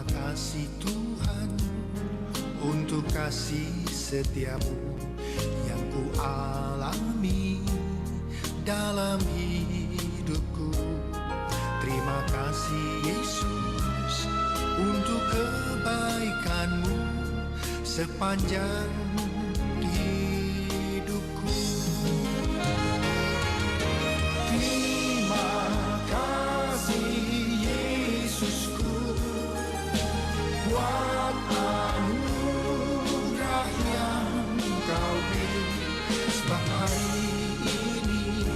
Terima kasih Tuhan untuk kasih setiamu yang ku alami dalam hidupku. Terima kasih Yesus untuk kebaikanmu sepanjang hidupku. Terima kasih Yesusku buat anugerah yang Kau beri, sebab hari ini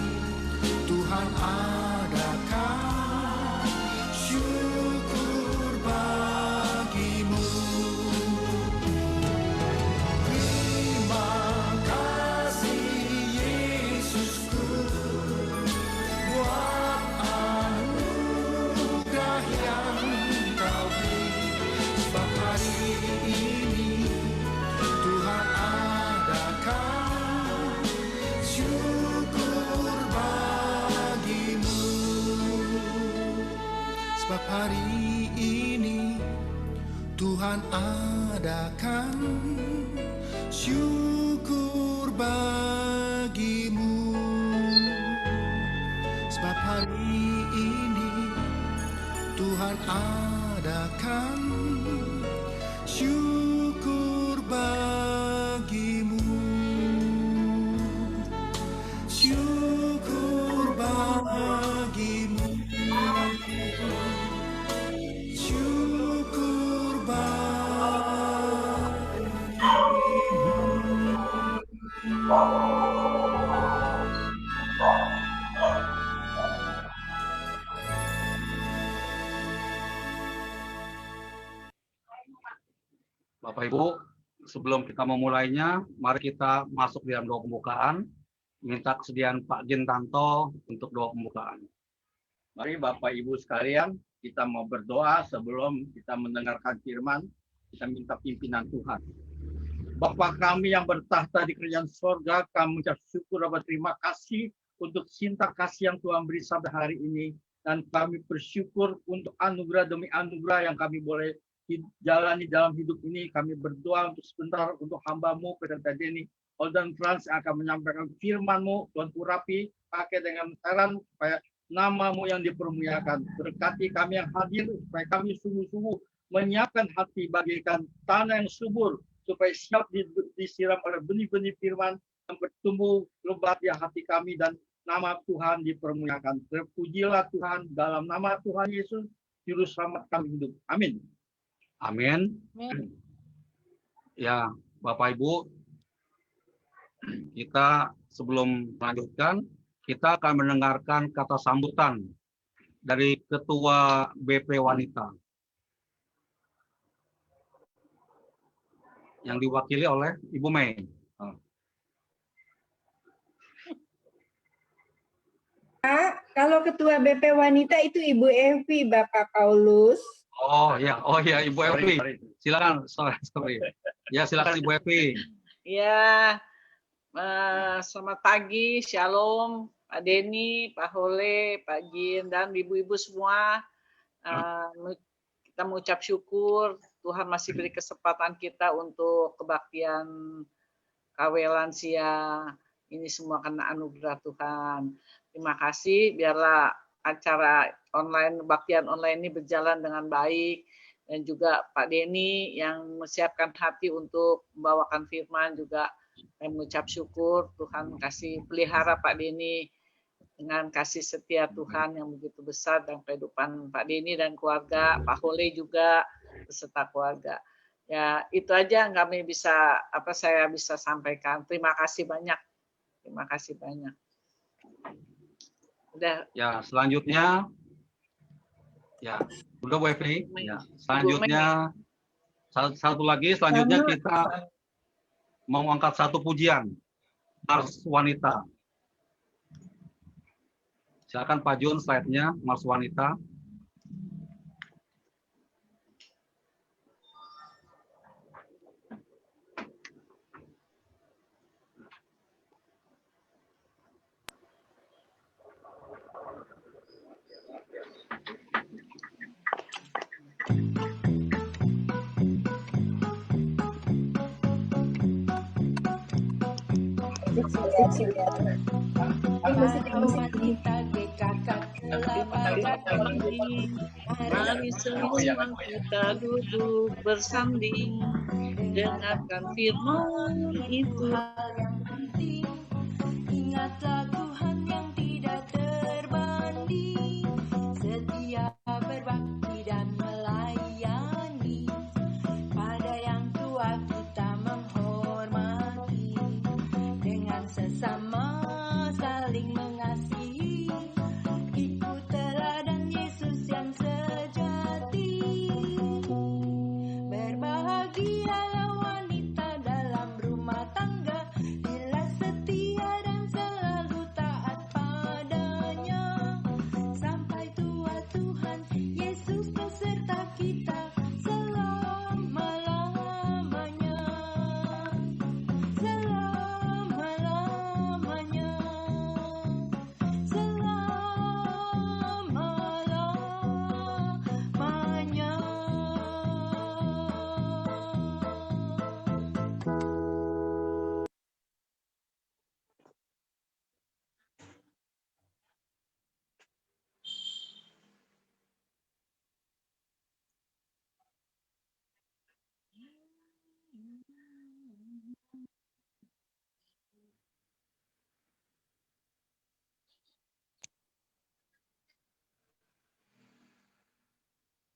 Tuhan adakan syukur bagimu. Terima kasih Yesusku buat anugerah yang Kau beri, sebab hari ini Tuhan adakan syukur bagimu. Sebab hari ini Tuhan adakan syukur bagimu. Sebab hari ini Tuhan adakan syukur bagimu. Syukur bagimu. Syukur Bapak Ibu, sebelum kita memulainya, mari kita masuk dalam doa pembukaan. Minta kesediaan Pak Gintanto untuk doa pembukaan. Mari Bapak Ibu sekalian, kita mau berdoa sebelum kita mendengarkan firman. Kita minta pimpinan Tuhan. Bapa kami yang bertahta di kerajaan sorga, kami mengucap syukur dan berterima kasih untuk cinta kasih yang Tuhan beri sampai hari ini. Dan kami bersyukur untuk anugerah demi anugerah yang kami boleh jalani dalam hidup ini. Kami berdoa untuk sebentar untuk hamba-Mu, Pendeta Denny Holden Frans yang akan menyampaikan firman-Mu. Tuhan urapi, pakai dengan saran supaya nama-Mu yang dipermuliakan. Berkati kami yang hadir, supaya kami sungguh-sungguh menyiapkan hati bagikan tanah yang subur, supaya siap disiram oleh benih-benih firman yang bertumbuh lebat di hati kami, dan nama Tuhan dipermuliakan. Terpujilah Tuhan, dalam nama Tuhan Yesus, Juru Selamat kami hidup. Amin. Amin. Ya, Bapak Ibu, kita sebelum melanjutkan, kita akan mendengarkan kata sambutan dari Ketua BP Wanita yang diwakili oleh Ibu Mei. Kalau Ketua BP Wanita itu Ibu Evi, Bapak Paulus. Oh ya, Ibu Evi. Silakan, sorry. Ya, silakan Ibu Evi. Ya, selamat pagi, Shalom, Pak Denny, Pak Hole, Pak Gin, dan ibu-ibu semua. Kita mengucap syukur Tuhan masih beri kesempatan kita untuk kebaktian KW lansia. Ini semua karena anugerah Tuhan. Terima kasih, biarlah acara online, kebaktian online ini berjalan dengan baik. Dan juga Pak Denny yang menyiapkan hati untuk membawakan firman juga. Saya mengucap syukur Tuhan kasih pelihara Pak Denny dengan kasih setia Tuhan yang begitu besar dalam kehidupan Pak Denny dan keluarga, Pak Hole juga beserta keluarga. Ya, itu aja yang kami saya bisa sampaikan. Terima kasih banyak. Terima kasih banyak. Udah. Ya, selanjutnya ya, udah Bu Evi. Ya, selanjutnya satu lagi, selanjutnya kita mau angkat satu pujian Mars Wanita. Silakan Pak Jun, slide-nya Mars Wanita. wanita GKK kelapa tinggi, mari semua kita duduk bersanding, dengarkan firman itu. Ingatlah Tuhan yang tidak terbanding, setia berbakti dan melayani. Pada yang tua kita menghormati, dengan sesama saling mengasihi. Ikut teladan Yesus yang sejati. Berbahagialah wanita dalam rumah tangga, bila setia dan selalu taat padanya. Sampai tua Tuhan Yesus beserta kita selama-lamanya. Selama-lamanya. Selama-lamanya.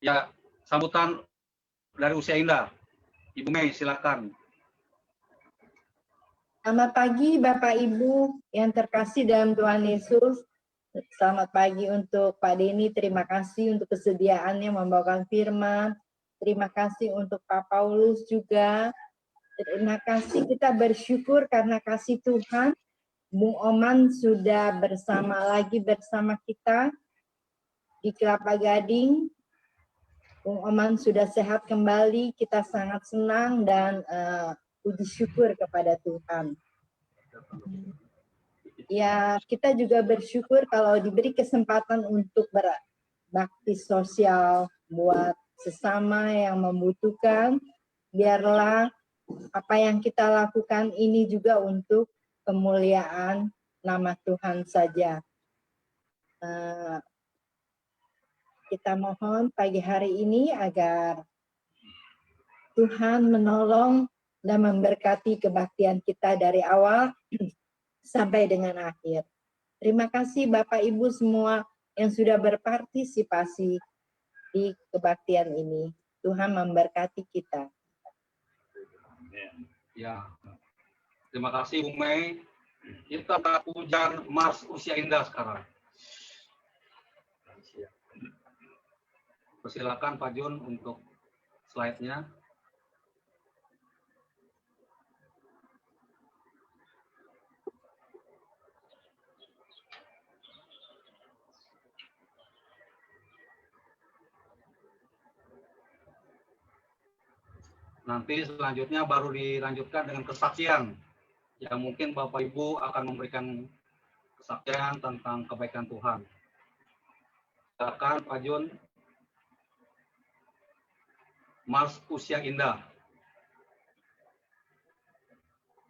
Ya, sambutan dari Usia Indah. Ibu Mei, silakan. Selamat pagi Bapak Ibu yang terkasih dalam Tuhan Yesus. Selamat pagi untuk Pak Denny, terima kasih untuk kesediaannya membawakan firman. Terima kasih untuk Pak Paulus juga. Terima kasih, kita bersyukur karena kasih Tuhan. Bung Oman sudah bersama kita di Kelapa Gading. Bung Oman sudah sehat kembali, kita sangat senang dan puji syukur kepada Tuhan. Ya, kita juga bersyukur kalau diberi kesempatan untuk berbakti sosial buat sesama yang membutuhkan. Biarlah apa yang kita lakukan ini juga untuk kemuliaan nama Tuhan saja. Kita mohon pagi hari ini agar Tuhan menolong dan memberkati kebaktian kita dari awal sampai dengan akhir. Terima kasih Bapak Ibu semua yang sudah berpartisipasi di kebaktian ini. Tuhan memberkati kita. Ya, terima kasih Bu Mei. Kita pujar Mas Usia Indah sekarang. Persilakan Pak Jun untuk slide-nya. Nanti selanjutnya baru dilanjutkan dengan kesaksian. Ya mungkin Bapak Ibu akan memberikan kesaksian tentang kebaikan Tuhan. Silakan Pak Jun. Mas Usia Indah.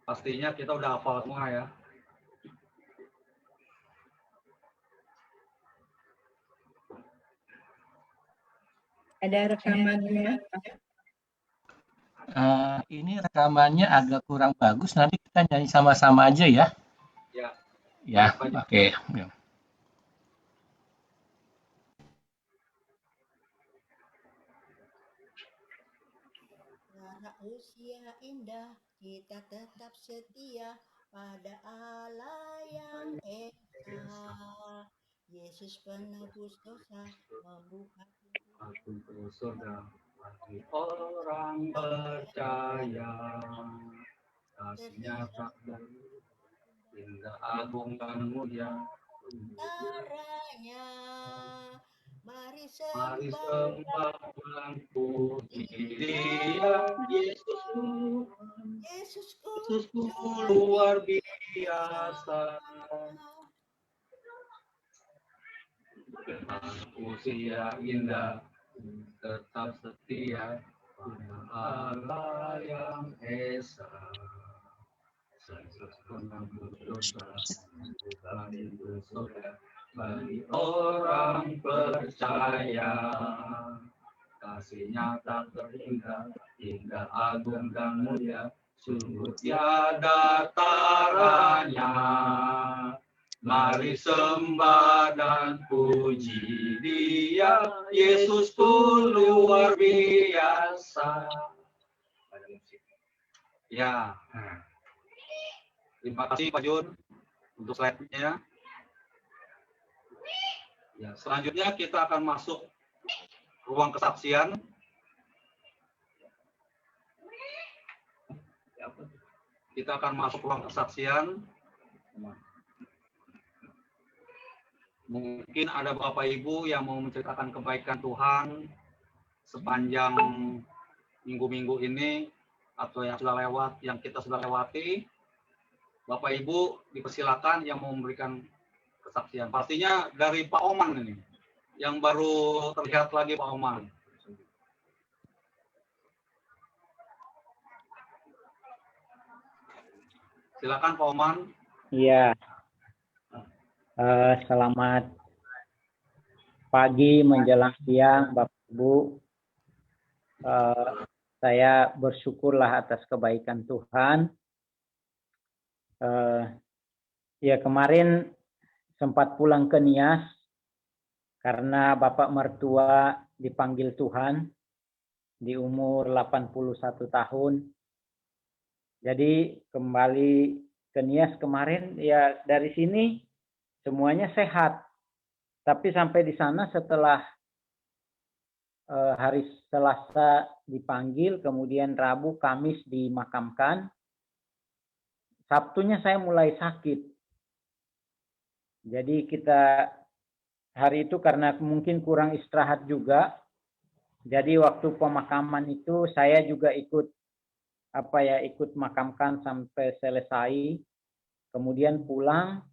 Pastinya kita udah hafal semua ya. Ada rekamannya. Ini rekamannya agak kurang bagus. Nanti kita nyanyi sama-sama aja ya. Ya. Ya, oke. Karena usia indah, kita tetap setia pada Allah yang esa. Yesus penebus dosa, membuka Aku surga bagi orang percaya. Kasihnya tak indah, agung dan mulia. caranya. Mari Mari sembah sembah bulan puji Dia, Yesusku, Yesusku luar biasa. Usia indah, tetap setia, Allah yang esa. Bagi orang percaya, kasihnya tak terhingga, hingga agung dan mulia, sungguh tiada taranya. Mari sembah dan puji Dia, Yesus pun luar biasa. Ya, terima kasih Pak Jun untuk slide-nya. Ya, selanjutnya kita akan masuk ruang kesaksian. Kita akan masuk ruang kesaksian. Mungkin ada Bapak Ibu yang mau menceritakan kebaikan Tuhan sepanjang minggu-minggu ini atau yang sudah lewat, yang kita sudah lewati. Bapak Ibu dipersilakan yang mau memberikan kesaksian. Pastinya dari Pak Oman ini, yang baru terlihat lagi Pak Oman. Silakan Pak Oman. Iya. Selamat pagi menjelang siang, Bapak Ibu. Saya bersyukurlah atas kebaikan Tuhan. Ya kemarin sempat pulang ke Nias karena Bapak mertua dipanggil Tuhan di umur 81 tahun. Jadi kembali ke Nias kemarin, ya dari sini semuanya sehat. Tapi sampai di sana setelah hari Selasa dipanggil, kemudian Rabu, Kamis dimakamkan. Sabtunya saya mulai sakit. Jadi kita hari itu karena mungkin kurang istirahat juga. Jadi waktu pemakaman itu saya juga ikut makamkan sampai selesai. Kemudian pulang.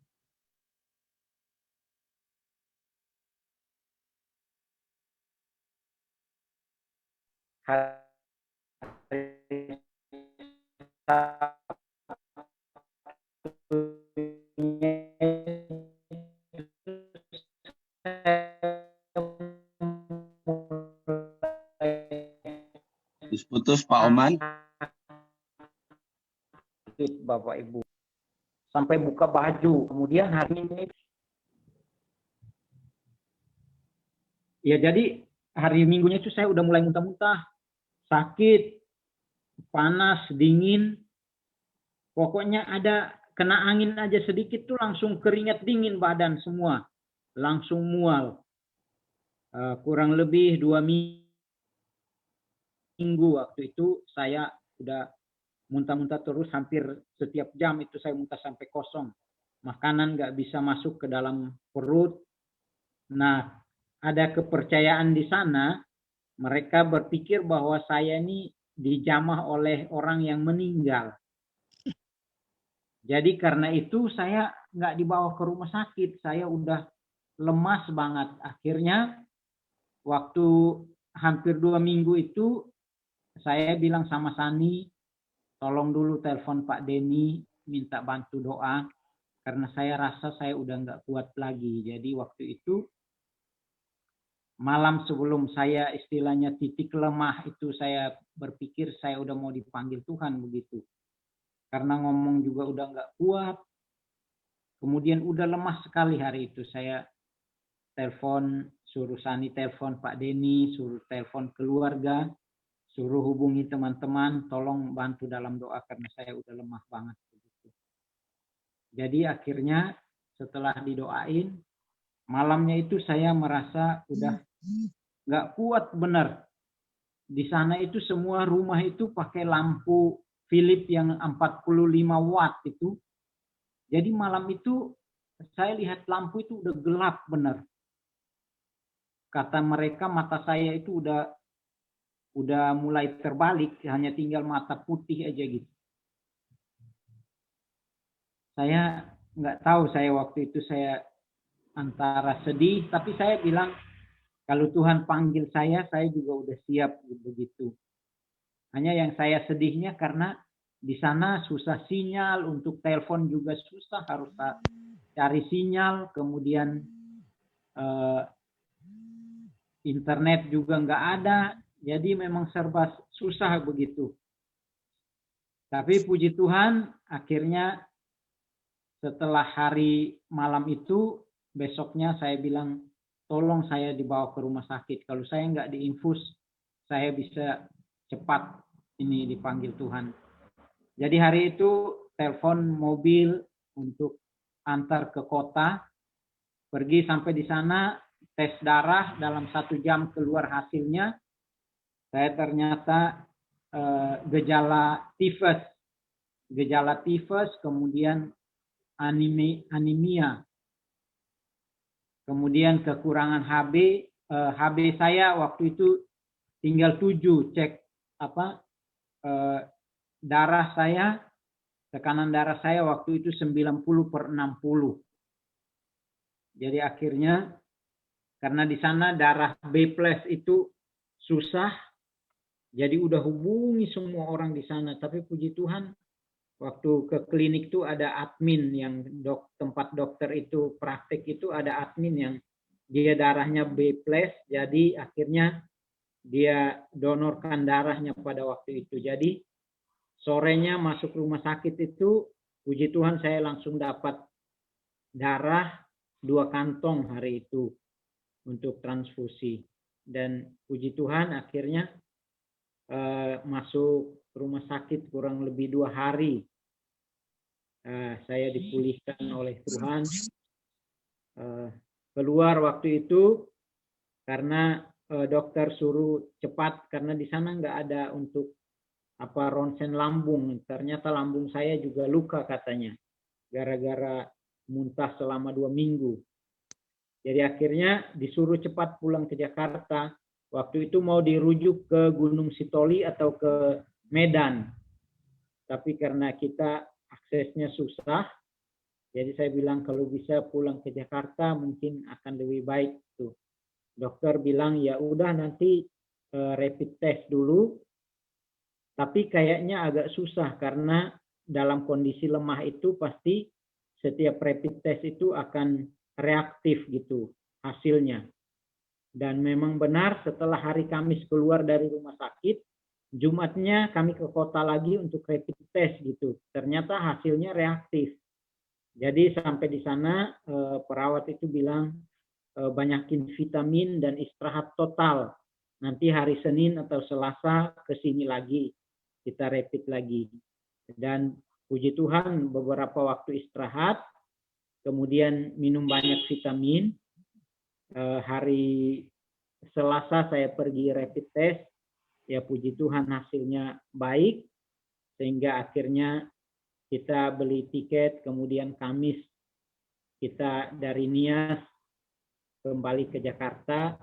Putus Pak Oman. Bapak Ibu. Sampai buka baju. Kemudian hari ini. Ya jadi hari Minggunya itu saya udah mulai muntah-muntah. Sakit. Panas, dingin. Pokoknya ada kena angin aja sedikit tuh langsung keringat dingin badan semua. Langsung mual. Kurang lebih 2 minggu waktu itu saya udah muntah-muntah terus, hampir setiap jam itu saya muntah sampai kosong. Makanan nggak bisa masuk ke dalam perut. Nah, ada kepercayaan di sana, mereka berpikir bahwa saya ini dijamah oleh orang yang meninggal. Jadi karena itu saya nggak dibawa ke rumah sakit, saya udah lemas banget. Akhirnya waktu hampir 2 minggu itu saya bilang sama Sani, tolong dulu telepon Pak Denny, minta bantu doa, karena saya rasa saya udah nggak kuat lagi. Jadi waktu itu malam sebelum saya istilahnya titik lemah itu saya berpikir saya udah mau dipanggil Tuhan begitu. Karena ngomong juga udah nggak kuat. Kemudian udah lemah sekali hari itu. Saya telepon, suruh Sani telepon Pak Denny, suruh telepon keluarga, suruh hubungi teman-teman, tolong bantu dalam doa karena saya udah lemah banget. Jadi akhirnya setelah didoain, malamnya itu saya merasa udah nggak kuat benar. Di sana itu semua rumah itu pakai lampu Philips yang 45 watt itu. Jadi malam itu saya lihat lampu itu udah gelap benar. Kata mereka mata saya itu udah mulai terbalik, hanya tinggal mata putih aja gitu. Saya nggak tahu, saya waktu itu saya antara sedih, tapi saya bilang kalau Tuhan panggil saya juga udah siap begitu. Hanya yang saya sedihnya karena di sana susah sinyal, untuk telepon juga susah, harus cari sinyal, kemudian internet juga nggak ada, jadi memang serba susah begitu. Tapi puji Tuhan, akhirnya setelah hari malam itu, besoknya saya bilang, tolong saya dibawa ke rumah sakit. Kalau saya nggak diinfus, saya bisa cepat ini dipanggil Tuhan. Jadi hari itu telepon mobil untuk antar ke kota, pergi sampai di sana, tes darah, dalam 1 jam keluar hasilnya, saya ternyata gejala tifus, kemudian anemia, kemudian kekurangan HB. HB saya waktu itu tinggal 7, cek darah saya, tekanan darah saya waktu itu 90/60. Jadi akhirnya karena di sana darah B+ itu susah, jadi udah hubungi semua orang di sana. Tapi puji Tuhan, waktu ke klinik itu ada admin yang tempat dokter itu praktek itu ada admin yang dia darahnya B+, jadi akhirnya dia donorkan darahnya pada waktu itu. Jadi sorenya masuk rumah sakit itu, puji Tuhan saya langsung dapat darah 2 kantong hari itu untuk transfusi. Dan puji Tuhan akhirnya masuk rumah sakit kurang lebih 2 hari. Saya dipulihkan oleh Tuhan. Keluar waktu itu karena dokter suruh cepat, karena di sana nggak ada untuk ronsen lambung. Ternyata lambung saya juga luka katanya, gara-gara muntah selama 2 minggu. Jadi akhirnya disuruh cepat pulang ke Jakarta. Waktu itu mau dirujuk ke Gunung Sitoli atau ke Medan. Tapi karena kita aksesnya susah, jadi saya bilang kalau bisa pulang ke Jakarta mungkin akan lebih baik tuh. Dokter bilang ya udah nanti rapid test dulu. Tapi kayaknya agak susah karena dalam kondisi lemah itu pasti setiap rapid test itu akan reaktif gitu hasilnya. Dan memang benar setelah hari Kamis keluar dari rumah sakit, Jumatnya kami ke kota lagi untuk rapid test gitu. Ternyata hasilnya reaktif. Jadi sampai di sana perawat itu bilang banyakin vitamin dan istirahat total. Nanti hari Senin atau Selasa ke sini lagi, kita rapid lagi. Dan puji Tuhan beberapa waktu istirahat, kemudian minum banyak vitamin. Hari Selasa saya pergi rapid test, ya puji Tuhan hasilnya baik, sehingga akhirnya kita beli tiket, kemudian Kamis kita dari Nias kembali ke Jakarta.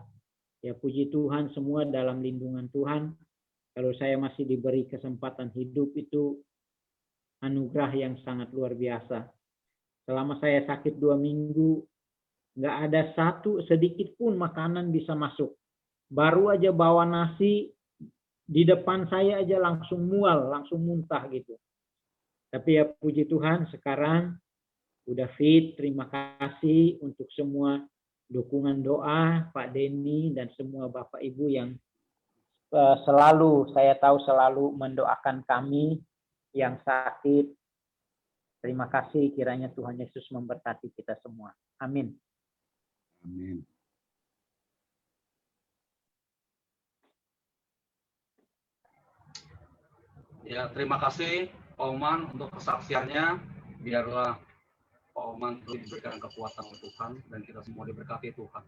Ya puji Tuhan semua dalam lindungan Tuhan. Kalau saya masih diberi kesempatan hidup itu anugerah yang sangat luar biasa. Selama saya sakit 2 minggu, nggak ada sedikit pun makanan bisa masuk. Baru aja bawa nasi, di depan saya aja langsung mual, langsung muntah gitu. Tapi ya puji Tuhan sekarang udah fit. Terima kasih untuk semua dukungan doa Pak Denny dan semua Bapak Ibu yang saya tahu selalu mendoakan kami yang sakit. Terima kasih, kiranya Tuhan Yesus memberkati kita semua. Amin. Amin. Ya, terima kasih Pak Oman untuk kesaksiannya. Biarlah Pak Oman terus diberikan kekuatan oleh Tuhan dan kita semua diberkati Tuhan.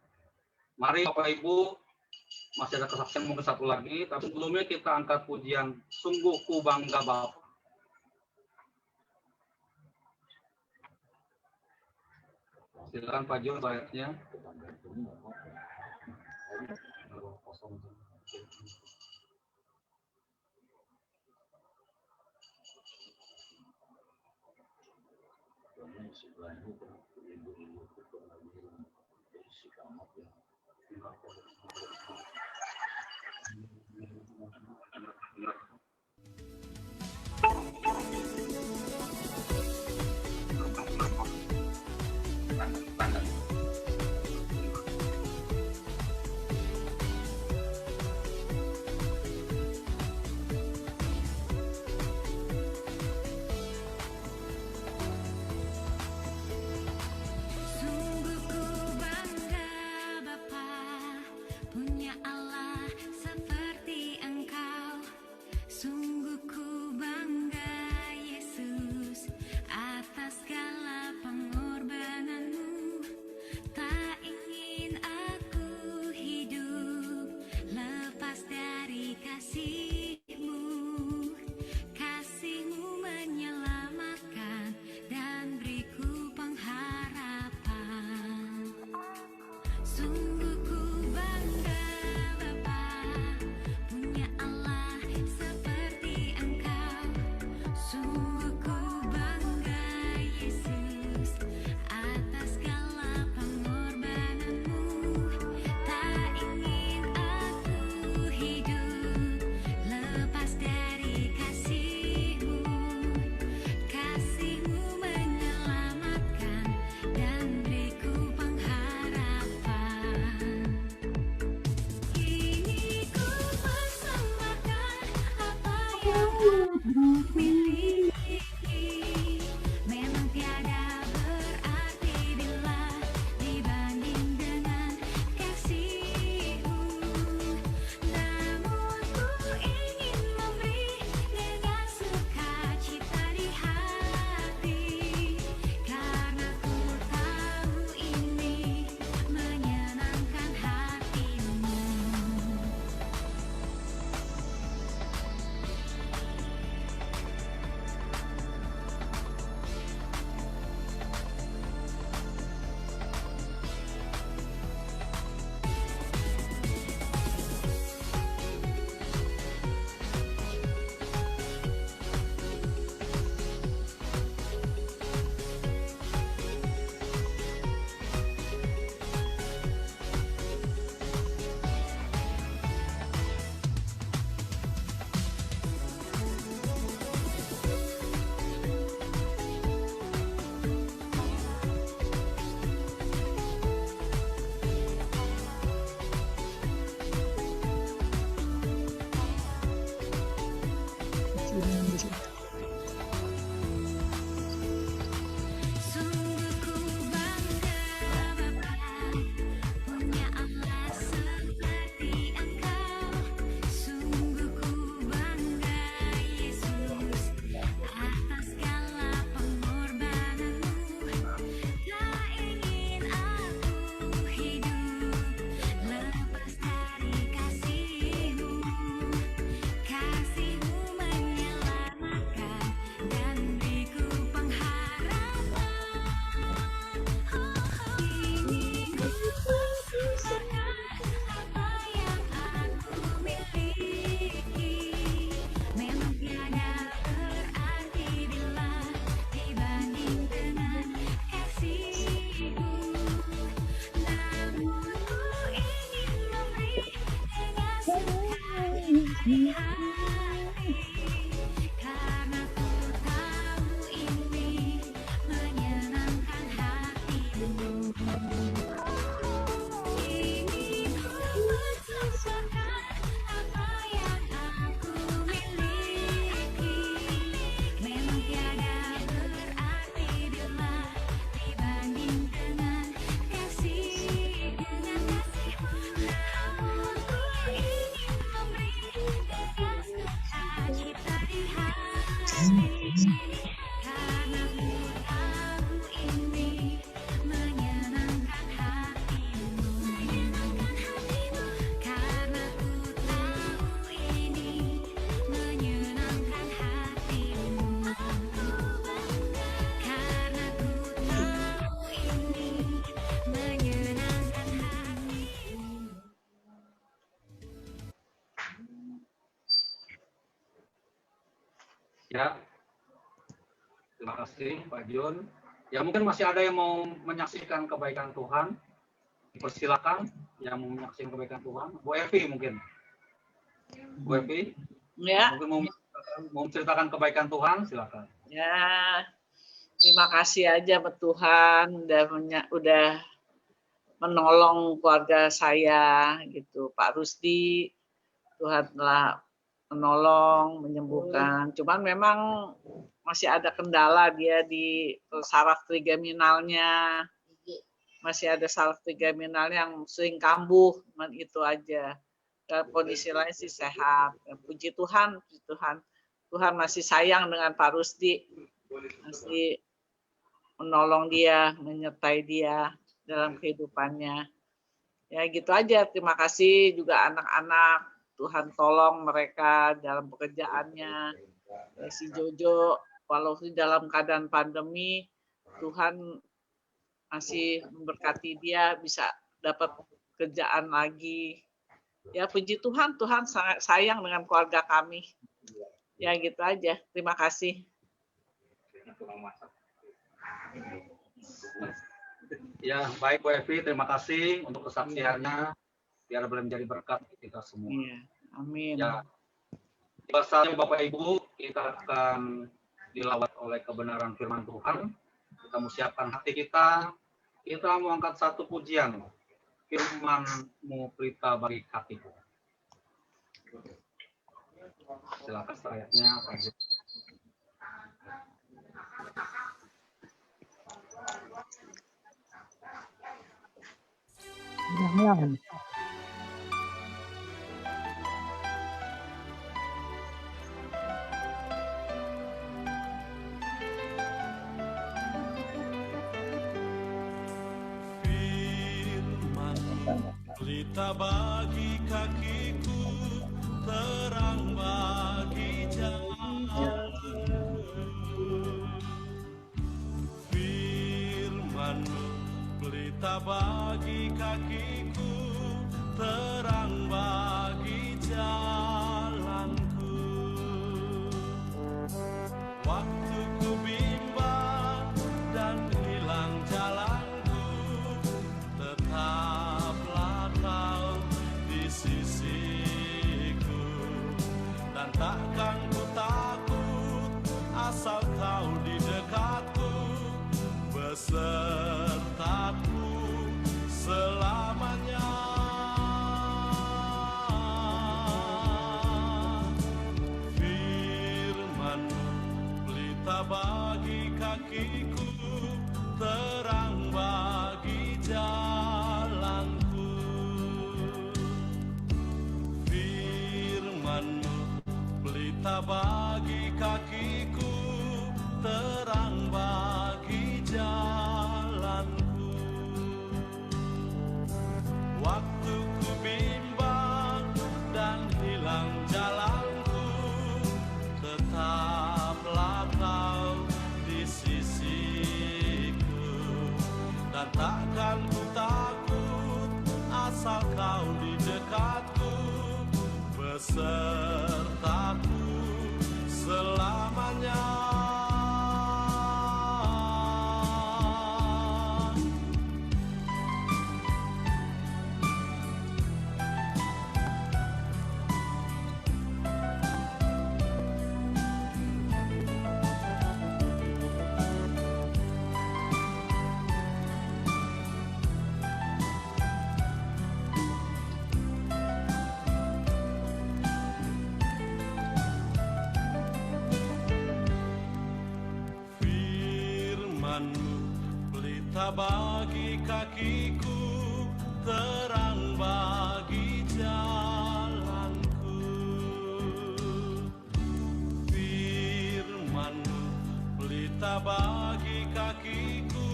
Mari Bapak Ibu, masih ada kesaksian mungkin satu lagi, tapi sebelumnya kita angkat pujian Sungguh Ku Bangga Bapa. Silakan Pak Jo bayarnya. miliki. Memang tiada berarti bila dibanding dengan kasih-Mu. Namun ku ingin memberi dengan sukacita di hati, karena ku tahu ini menyenangkan hati-Mu. Sungguh ku bangga Bapa, punya Allah seperti Engkau. Sungguh ku bangga Yesus, atas segala pengorbanan-Mu. Tak ingin aku hidup lepas dari kasih-Mu. Kasih-Mu menyelamatkan dan beriku pengharapan. Kini ku persembahkan apa yang aku miliki. Memang tiada berarti bila dibanding dengan kasih-Mu. Namun ku ingin memberi dengan sukacita di hati, karena ku tahu ini menyenangkan hati-Mu. Kini ku persembahkan apa yang aku miliki. Memang tiada berarti bila dibanding dengan kasih-Mu. Namun ku ingin memberi dengan sukacita di hati, karena ku tahu ini menyenangkan hati-Mu. Karena ku tahu ini menyenangkan hati-Mu. Karena ku tahu ini menyenangkan hati-Mu. Ya, terima kasih Pak Jun. Ya mungkin masih ada yang mau menyaksikan kebaikan Tuhan. Persilakan yang mau menyaksikan kebaikan Tuhan. Bu Evi mungkin. Bu Evi, Ya, mungkin mau menceritakan kebaikan Tuhan, silakan. ya. Terima kasih aja sama Tuhan udah menolong keluarga saya gitu. Pak Rusdi, Tuhan telah menolong, menyembuhkan. Cuman memang masih ada kendala dia di saraf trigeminalnya. Masih ada saraf trigeminal yang sering kambuh, cuman itu aja. Dan kondisi lain sih sehat. Ya, puji Tuhan, puji Tuhan. Tuhan masih sayang dengan Pak Rusdi. Masih menolong dia, menyertai dia dalam kehidupannya. Ya gitu aja. Terima kasih juga anak-anak. Tuhan tolong mereka dalam pekerjaannya. Si Jojo, walaupun dalam keadaan pandemi, Tuhan masih memberkati dia bisa dapat kerjaan lagi. Ya puji Tuhan, Tuhan sangat sayang dengan keluarga kami. Ya gitu aja. Terima kasih. Ya, baik Bu Evi, terima kasih untuk kesaksiannya. Biar boleh menjadi berkat kita semua. Iya, amin. Ya, pasalnya Bapak Ibu, kita akan dilawat oleh kebenaran firman Tuhan. Kita mau siapkan hati kita. Kita mau angkat satu pujian. Firman-Mu pelita bagi hatiku. Silakan ayatnya Pak Ibu. Jangan. Pelita bagi kakiku, terang bagi jalanku. Firman-Mu, pelita bagi kakiku, terang bagi jalanku. Waktu ku bimbang dan hilang jalanku, tetaplah Kau di sisiku, dan takkan ku takut asal Kau di dekatku, besertaku selamanya. Firman-Mu, pelita bagi kakiku, terang bagi jalanku. Firman-Mu, pelita bagi kakiku, terang bagi jalanku. Waktu ku bimbang dan hilang jalanku, tetaplah Kau di sisiku, dan takkan ku takut asal Kau di dekatku, besertaku selamanya. Firman-Mu, pelita bagi kakiku, terang bagi jalanku. Firman-Mu, pelita bagi kakiku,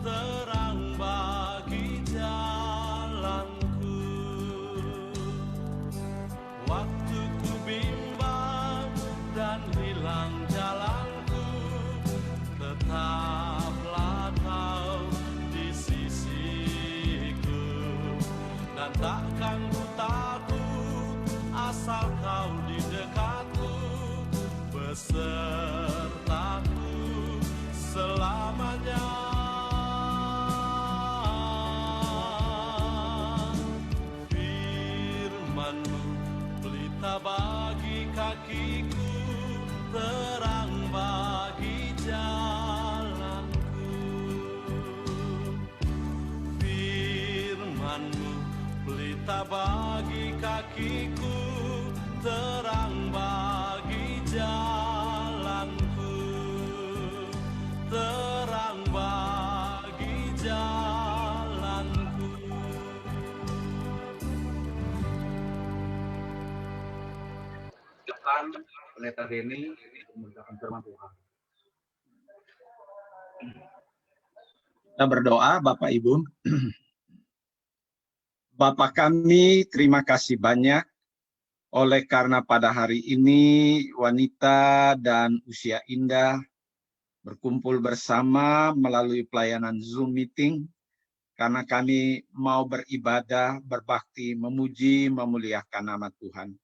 terang bagi jalanku. Waktu ku bimbang dan hilang jalanku, tetaplah Kau di sisiku, dan takkan ku takut asal Kau di dekatku, besertaku selamanya. Firman-Mu, pelita bagi kakiku, terang bagi jalanku. Firman-Mu, pelita bagi kakiku, terang bagi jalanku, terang bagi jalanku. Silakan Pendeta Denny untuk membacakan firman Tuhan. Kita berdoa, Bapak Ibu. Bapa kami, terima kasih banyak oleh karena pada hari ini wanita dan usia indah berkumpul bersama melalui pelayanan Zoom meeting, karena kami mau beribadah, berbakti, memuji, memuliakan nama Tuhan.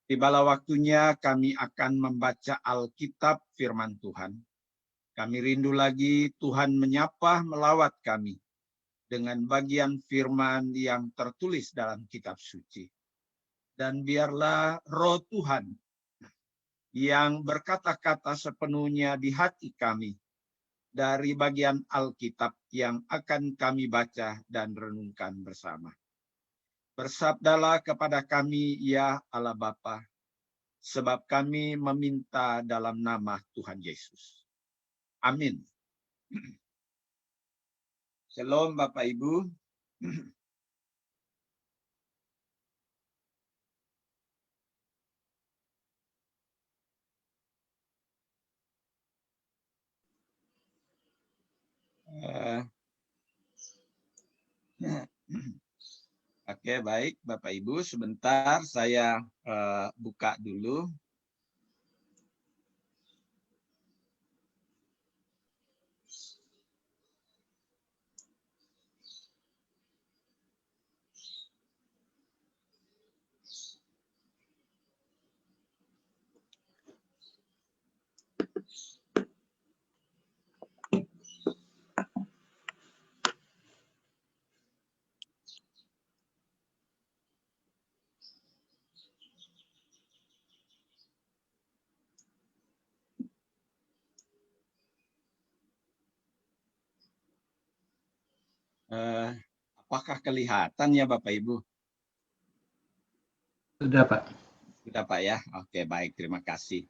Tibalah waktunya kami akan membaca Alkitab firman Tuhan. Kami rindu lagi Tuhan menyapa melawat kami dengan bagian firman yang tertulis dalam kitab suci. Dan biarlah roh Tuhan yang berkata-kata sepenuhnya di hati kami dari bagian Alkitab yang akan kami baca dan renungkan bersama. Bersabdalah kepada kami, ya Allah Bapa, sebab kami meminta dalam nama Tuhan Yesus. Amin. Shalom Bapak Ibu. Oke, baik Bapak Ibu, sebentar saya buka dulu. Apakah kelihatan ya Bapak Ibu? Sudah, Pak. Sudah Pak ya? Oke, baik, terima kasih.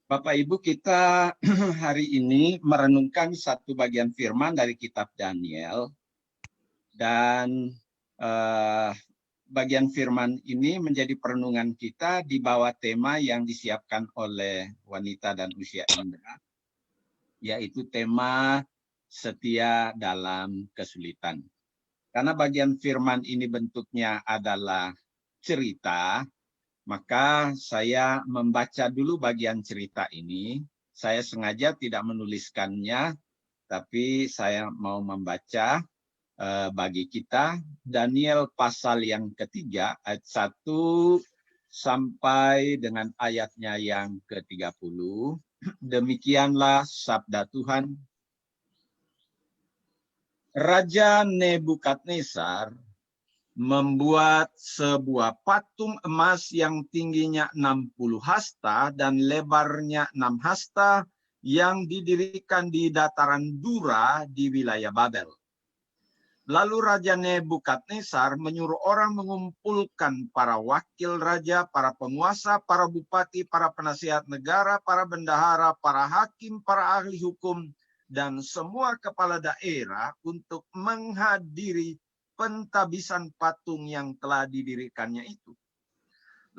Bapak Ibu, kita hari ini merenungkan satu bagian firman dari kitab Daniel. Dan bagian firman ini menjadi perenungan kita di bawah tema yang disiapkan oleh Wanita dan Usia Indah, yaitu tema setia dalam kesulitan. Karena bagian firman ini bentuknya adalah cerita, maka saya membaca dulu bagian cerita ini. Saya sengaja tidak menuliskannya, tapi saya mau membaca bagi kita Daniel pasal yang ketiga ayat 1 sampai dengan ayatnya yang ke-30. Demikianlah sabda Tuhan. Raja Nebukadnezar membuat sebuah patung emas yang tingginya 60 hasta dan lebarnya 6 hasta yang didirikan di dataran Dura di wilayah Babel. Lalu Raja Nebukadnezar menyuruh orang mengumpulkan para wakil raja, para penguasa, para bupati, para penasihat negara, para bendahara, para hakim, para ahli hukum, dan semua kepala daerah untuk menghadiri pentabisan patung yang telah didirikannya itu.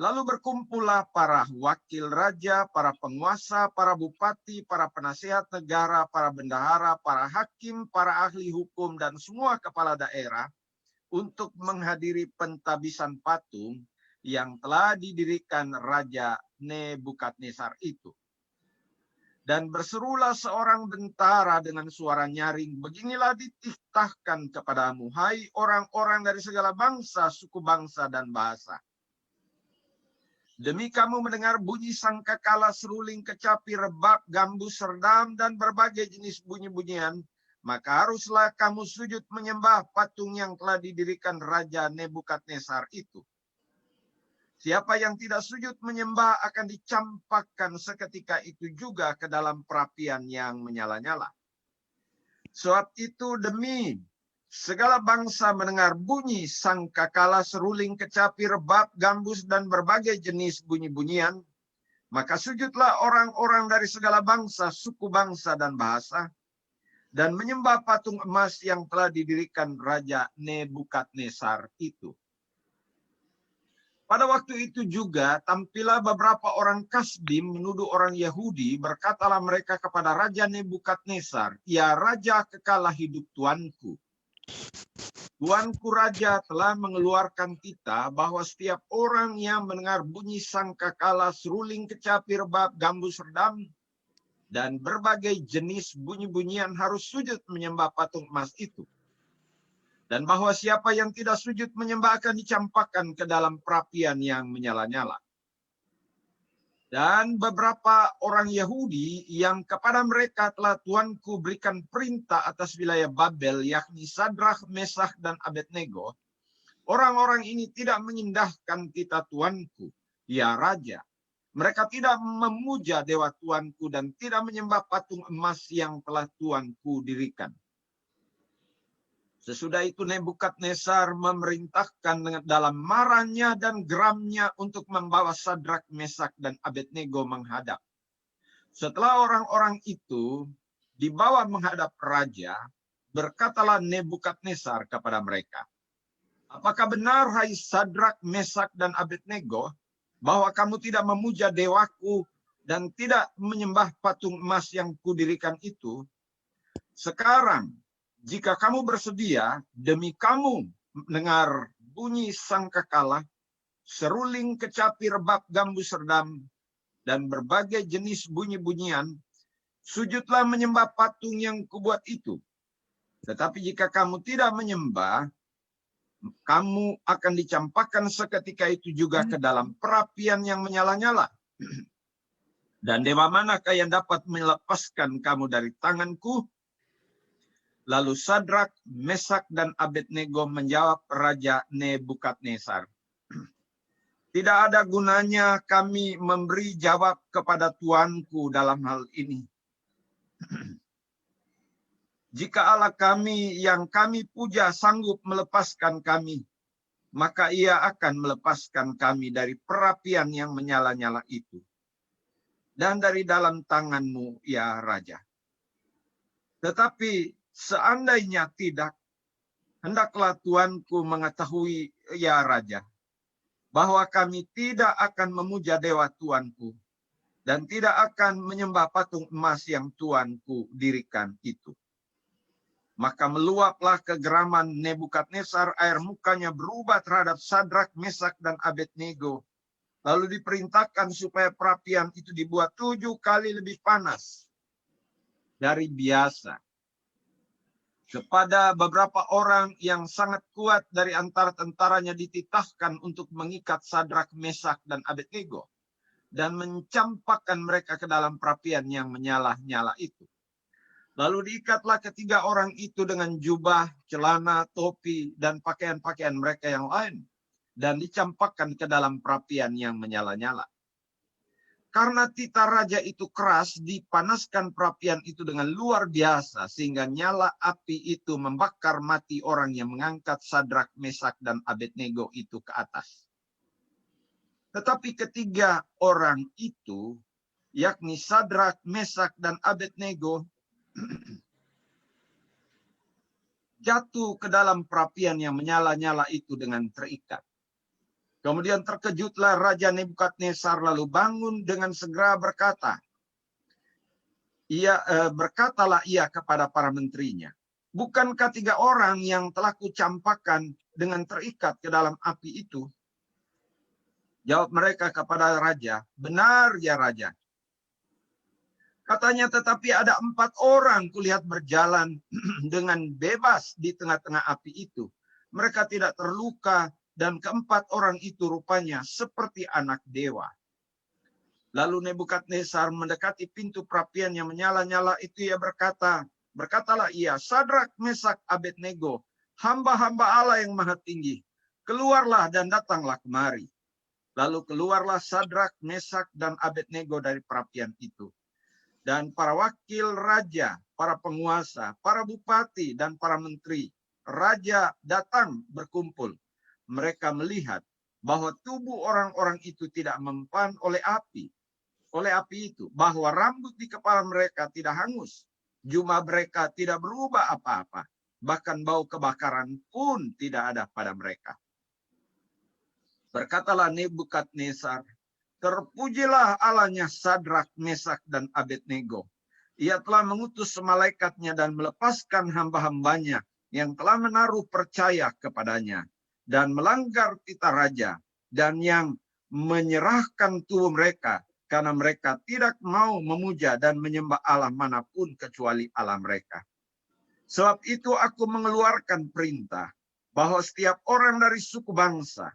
Lalu berkumpullah para wakil raja, para penguasa, para bupati, para penasihat negara, para bendahara, para hakim, para ahli hukum, dan semua kepala daerah untuk menghadiri pentabisan patung yang telah didirikan Raja Nebukadnezar itu. Dan berserulah seorang bentara dengan suara nyaring, beginilah dititahkan kepadamu, hai orang-orang dari segala bangsa, suku bangsa, dan bahasa. Demi kamu mendengar bunyi sangkakala, seruling, kecapi, rebab, gambus, serdam, dan berbagai jenis bunyi-bunyian, maka haruslah kamu sujud menyembah patung yang telah didirikan Raja Nebukadnezar itu. Siapa yang tidak sujud menyembah akan dicampakkan seketika itu juga ke dalam perapian yang menyala-nyala. Sebab itu demi segala bangsa mendengar bunyi sangkakala, seruling, kecapi, rebab, gambus, dan berbagai jenis bunyi-bunyian, maka sujudlah orang-orang dari segala bangsa, suku bangsa, dan bahasa, dan menyembah patung emas yang telah didirikan Raja Nebukadnezar itu. Pada waktu itu juga tampillah beberapa orang Kasdim menuduh orang Yahudi, berkatalah mereka kepada Raja Nebukadnezar, ya Raja kekal hidup Tuanku. Tuanku Raja telah mengeluarkan titah bahwa setiap orang yang mendengar bunyi sangkakala, seruling, kecapi, rebab, gambus, redam, dan berbagai jenis bunyi-bunyian harus sujud menyembah patung emas itu. Dan bahwa siapa yang tidak sujud menyembah akan dicampakkan ke dalam perapian yang menyala-nyala. Dan beberapa orang Yahudi yang kepada mereka telah Tuanku berikan perintah atas wilayah Babel, yakni Sadrach, Mesach, dan Abednego, orang-orang ini tidak mengindahkan titah Tuanku, ya Raja. Mereka tidak memuja dewa Tuanku dan tidak menyembah patung emas yang telah Tuanku dirikan. Sesudah itu Nebukadnezar memerintahkan dalam marahnya dan geramnya untuk membawa Sadrak, Mesak, dan Abednego menghadap. Setelah orang-orang itu dibawa menghadap raja, berkatalah Nebukadnezar kepada mereka, apakah benar, hai Sadrak, Mesak, dan Abednego, bahwa kamu tidak memuja dewaku dan tidak menyembah patung emas yang kudirikan itu? Sekarang, jika kamu bersedia, demi kamu mendengar bunyi sangkakala, seruling, kecapi, rebab, gambus, redam, dan berbagai jenis bunyi-bunyian, sujudlah menyembah patung yang kubuat itu. Tetapi jika kamu tidak menyembah, kamu akan dicampakkan seketika itu juga ke dalam perapian yang menyala-nyala. Dan dewa manakah yang dapat melepaskan kamu dari tanganku? Lalu Sadrak, Mesak, dan Abednego menjawab Raja Nebukadnezar, tidak ada gunanya kami memberi jawab kepada tuanku dalam hal ini. Jika Allah kami yang kami puja sanggup melepaskan kami, maka ia akan melepaskan kami dari perapian yang menyala-nyala itu. Dan dari dalam tanganmu, ya Raja. Tetapi seandainya tidak, hendaklah tuanku mengetahui, ya Raja, bahwa kami tidak akan memuja dewa tuanku, dan tidak akan menyembah patung emas yang tuanku dirikan itu. Maka meluaplah kegeraman Nebukadnezar, air mukanya berubah terhadap Sadrak, Mesak, dan Abednego. Lalu diperintahkan supaya perapian itu dibuat 7 kali lebih panas dari biasa. Kepada beberapa orang yang sangat kuat dari antara tentaranya dititahkan untuk mengikat Sadrak, Mesak, dan Abednego dan mencampakkan mereka ke dalam perapian yang menyala-nyala itu. Lalu diikatlah ketiga orang itu dengan jubah, celana, topi, dan pakaian-pakaian mereka yang lain, dan dicampakkan ke dalam perapian yang menyala-nyala. Karena titah raja itu keras, dipanaskan perapian itu dengan luar biasa, sehingga nyala api itu membakar mati orang yang mengangkat Sadrak, Mesak, dan Abednego itu ke atas. Tetapi ketiga orang itu, yakni Sadrak, Mesak, dan Abednego, jatuh ke dalam perapian yang menyala-nyala itu dengan terikat. Kemudian terkejutlah Raja Nebukadnezar lalu bangun dengan segera berkata, berkatalah ia kepada para menterinya, bukankah 3 orang yang telah kucampakkan dengan terikat ke dalam api itu? Jawab mereka kepada raja, benar ya Raja. Katanya, tetapi ada 4 orang kulihat berjalan dengan bebas di tengah-tengah api itu. Mereka tidak terluka dan keempat orang itu rupanya seperti anak dewa. Lalu Nebukadnezar mendekati pintu perapian yang menyala-nyala itu, ia berkatalah ia, Sadrak, Mesak, Abednego, hamba-hamba Allah yang maha tinggi, keluarlah dan datanglah kemari. Lalu keluarlah Sadrak, Mesak, dan Abednego dari perapian itu. Dan para wakil raja, para penguasa, para bupati, dan para menteri, raja datang berkumpul. Mereka melihat bahwa tubuh orang-orang itu tidak mempan oleh api itu, bahwa rambut di kepala mereka tidak hangus, jubah mereka tidak berubah apa-apa, bahkan bau kebakaran pun tidak ada pada mereka. Berkatalah Nebukadnezar, terpujilah Allahnya Sadrak, Mesak, dan Abednego. Ia telah mengutus malaikatnya dan melepaskan hamba-hambanya yang telah menaruh percaya kepadanya dan melanggar titah raja, dan yang menyerahkan tubuh mereka karena mereka tidak mau memuja dan menyembah Allah manapun kecuali Allah mereka. Sebab itu aku mengeluarkan perintah bahwa setiap orang dari suku bangsa,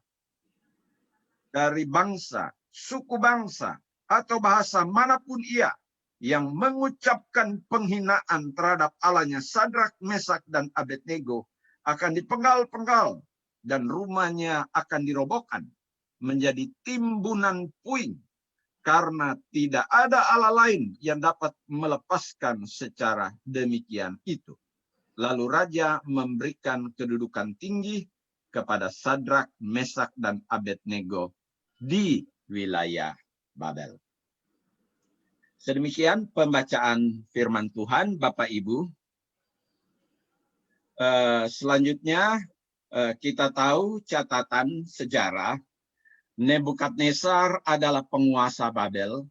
suku bangsa, atau bahasa manapun ia yang mengucapkan penghinaan terhadap Allahnya Sadrak, Mesak, dan Abednego akan dipenggal-penggal dan rumahnya akan dirobohkan menjadi timbunan puing, karena tidak ada Allah lain yang dapat melepaskan secara demikian itu. Lalu raja memberikan kedudukan tinggi kepada Sadrak, Mesak, dan Abednego di wilayah Babel. Sedemikian pembacaan firman Tuhan, Bapak Ibu. Selanjutnya kita tahu catatan sejarah. Nebukadnezar adalah penguasa Babel.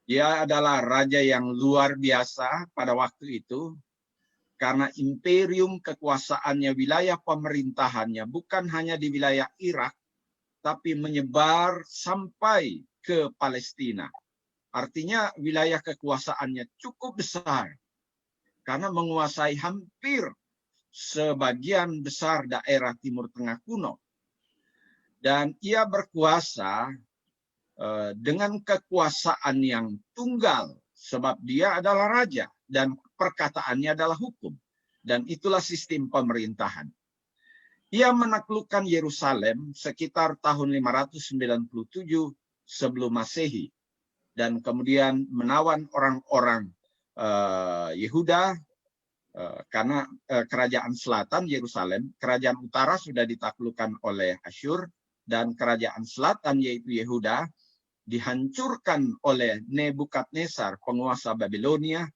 Dia adalah raja yang luar biasa pada waktu itu. Karena imperium kekuasaannya, wilayah pemerintahannya bukan hanya di wilayah Irak, tapi menyebar sampai ke Palestina. Artinya wilayah kekuasaannya cukup besar karena menguasai hampir sebagian besar daerah Timur Tengah kuno. Dan ia berkuasa dengan kekuasaan yang tunggal sebab dia adalah raja dan perkataannya adalah hukum. Dan itulah sistem pemerintahan. Ia menaklukkan Yerusalem sekitar tahun 597 sebelum Masehi. Dan kemudian menawan orang-orang Yehuda karena kerajaan selatan Yerusalem, kerajaan utara sudah ditaklukkan oleh Asyur, dan kerajaan selatan yaitu Yehuda dihancurkan oleh Nebukadnezar, penguasa Babilonia,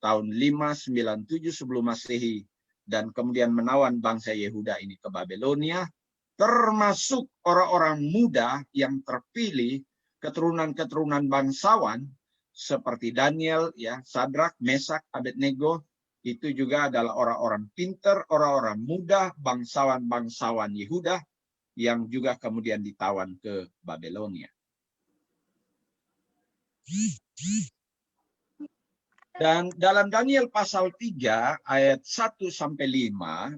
tahun 597 sebelum Masehi, dan kemudian menawan bangsa Yehuda ini ke Babilonia, termasuk orang-orang muda yang terpilih, keturunan-keturunan bangsawan seperti Daniel, ya, Sadrak, Mesak, Abednego, itu juga adalah orang-orang pinter, orang-orang muda, bangsawan-bangsawan Yehuda yang juga kemudian ditawan ke Babilonia. Dan dalam Daniel pasal 3 ayat 1-5,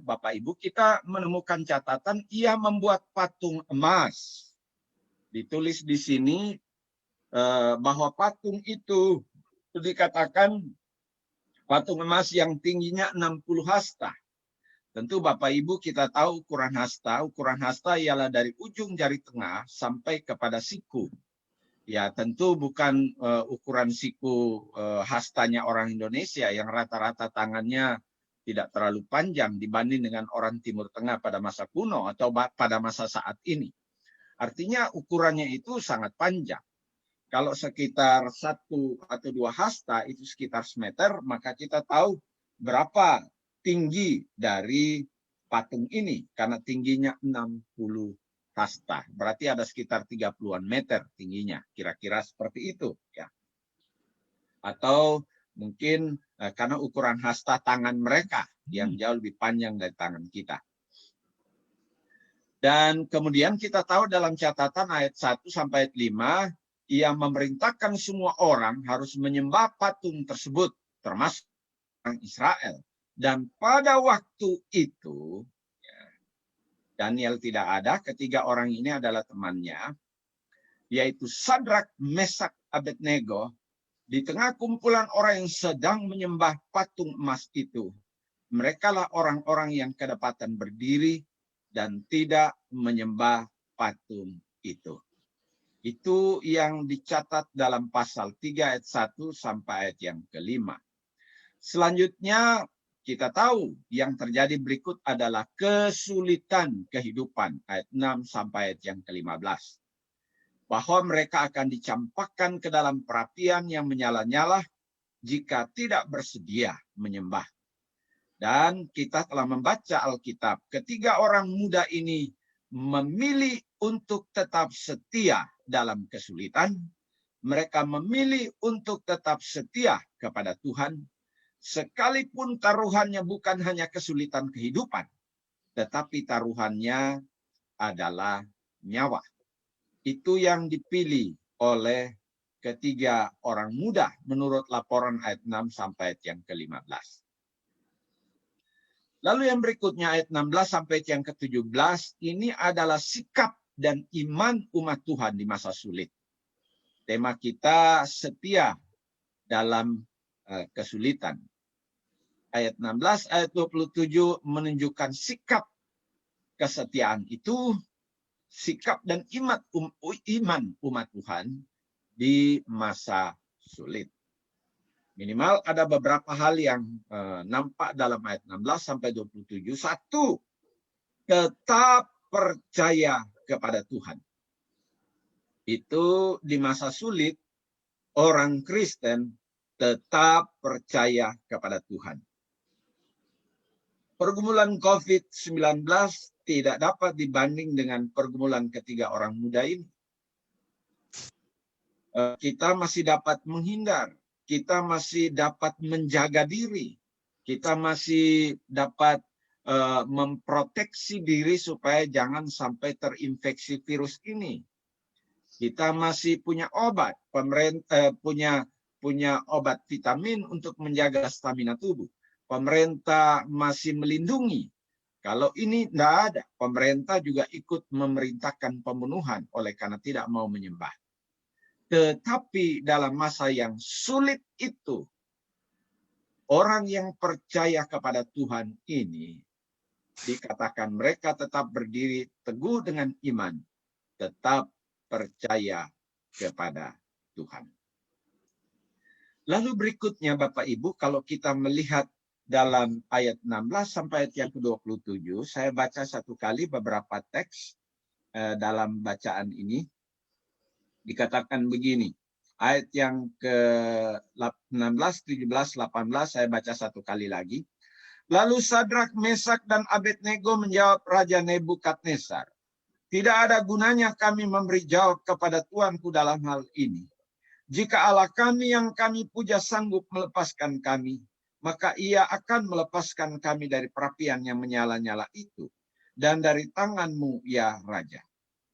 Bapak Ibu, kita menemukan catatan ia membuat patung emas. Ditulis di sini bahwa patung itu dikatakan patung emas yang tingginya 60 hasta. Tentu Bapak Ibu kita tahu ukuran hasta. Ukuran hasta ialah dari ujung jari tengah sampai kepada siku. Ya, tentu bukan ukuran siku hastanya orang Indonesia yang rata-rata tangannya tidak terlalu panjang dibanding dengan orang Timur Tengah pada masa kuno atau pada masa saat ini. Artinya ukurannya itu sangat panjang. Kalau sekitar 1 atau 2 hasta itu sekitar semeter, maka kita tahu berapa tinggi dari patung ini karena tingginya 60 hasta. Berarti ada sekitar 30-an meter tingginya. Kira-kira seperti itu. Ya. Atau mungkin karena ukuran hasta tangan mereka yang jauh lebih panjang dari tangan kita. Dan kemudian kita tahu dalam catatan ayat 1-5, ia memerintahkan semua orang harus menyembah patung tersebut, termasuk orang Israel. Dan pada waktu itu, Daniel tidak ada, ketiga orang ini adalah temannya, yaitu Sadrak, Mesak, Abednego, di tengah kumpulan orang yang sedang menyembah patung emas itu. Mereka lah orang-orang yang kedapatan berdiri dan tidak menyembah patung itu. Itu yang dicatat dalam pasal 3 ayat 1 sampai ayat yang ke-5. Selanjutnya, kita tahu yang terjadi berikut adalah kesulitan kehidupan, ayat 6 sampai ayat yang ke-15. Bahwa mereka akan dicampakkan ke dalam perapian yang menyala-nyala jika tidak bersedia menyembah. Dan kita telah membaca Alkitab, ketiga orang muda ini memilih untuk tetap setia dalam kesulitan. Mereka memilih untuk tetap setia kepada Tuhan. Sekalipun taruhannya bukan hanya kesulitan kehidupan, tetapi taruhannya adalah nyawa. Itu yang dipilih oleh ketiga orang muda menurut laporan ayat 6 sampai ayat yang ke-15. Lalu yang berikutnya ayat 16 sampai ayat yang ke-17, ini adalah sikap dan iman umat Tuhan di masa sulit. Tema kita setia dalam kesulitan. Ayat 16, ayat 27 menunjukkan sikap kesetiaan itu, sikap dan iman umat Tuhan di masa sulit. Minimal ada beberapa hal yang nampak dalam ayat 16 sampai 27. Satu, tetap percaya kepada Tuhan. Itu di masa sulit, orang Kristen tetap percaya kepada Tuhan. Pergumulan COVID-19 tidak dapat dibanding dengan pergumulan ketiga orang muda ini. Kita masih dapat menghindar. Kita masih dapat menjaga diri. Kita masih dapat memproteksi diri supaya jangan sampai terinfeksi virus ini. Kita masih punya obat, pemerintah punya obat vitamin untuk menjaga stamina tubuh. Pemerintah masih melindungi. Kalau ini tidak ada, pemerintah juga ikut memerintahkan pembunuhan oleh karena tidak mau menyembah. Tetapi dalam masa yang sulit itu, orang yang percaya kepada Tuhan ini, dikatakan mereka tetap berdiri teguh dengan iman, tetap percaya kepada Tuhan. Lalu berikutnya Bapak Ibu, kalau kita melihat dalam ayat 16 sampai ayat yang ke-27, saya baca satu kali beberapa teks dalam bacaan ini. Dikatakan begini, ayat yang ke-16, 17, 18, saya baca satu kali lagi. Lalu Sadrak, Mesak, dan Abednego menjawab Raja Nebukadnezar, tidak ada gunanya kami memberi jawab kepada Tuanku dalam hal ini. Jika Allah kami yang kami puja sanggup melepaskan kami, maka ia akan melepaskan kami dari perapian yang menyala-nyala itu, dan dari tanganmu, ya Raja.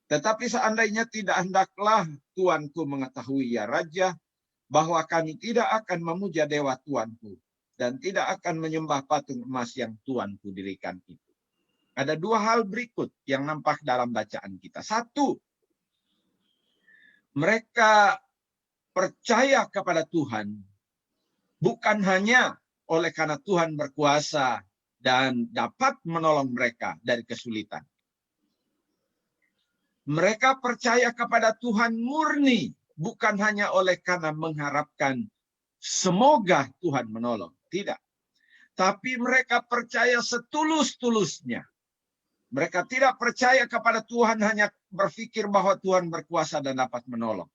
Tetapi seandainya tidak, hendaklah Tuanku mengetahui, ya Raja, bahwa kami tidak akan memuja dewa Tuanku dan tidak akan menyembah patung emas yang Tuanku dirikan itu. Ada dua hal berikut yang nampak dalam bacaan kita. Satu, mereka percaya kepada Tuhan bukan hanya oleh karena Tuhan berkuasa dan dapat menolong mereka dari kesulitan. Mereka percaya kepada Tuhan murni, bukan hanya oleh karena mengharapkan semoga Tuhan menolong. Tidak. Tapi mereka percaya setulus-tulusnya. Mereka tidak percaya kepada Tuhan hanya berpikir bahwa Tuhan berkuasa dan dapat menolong.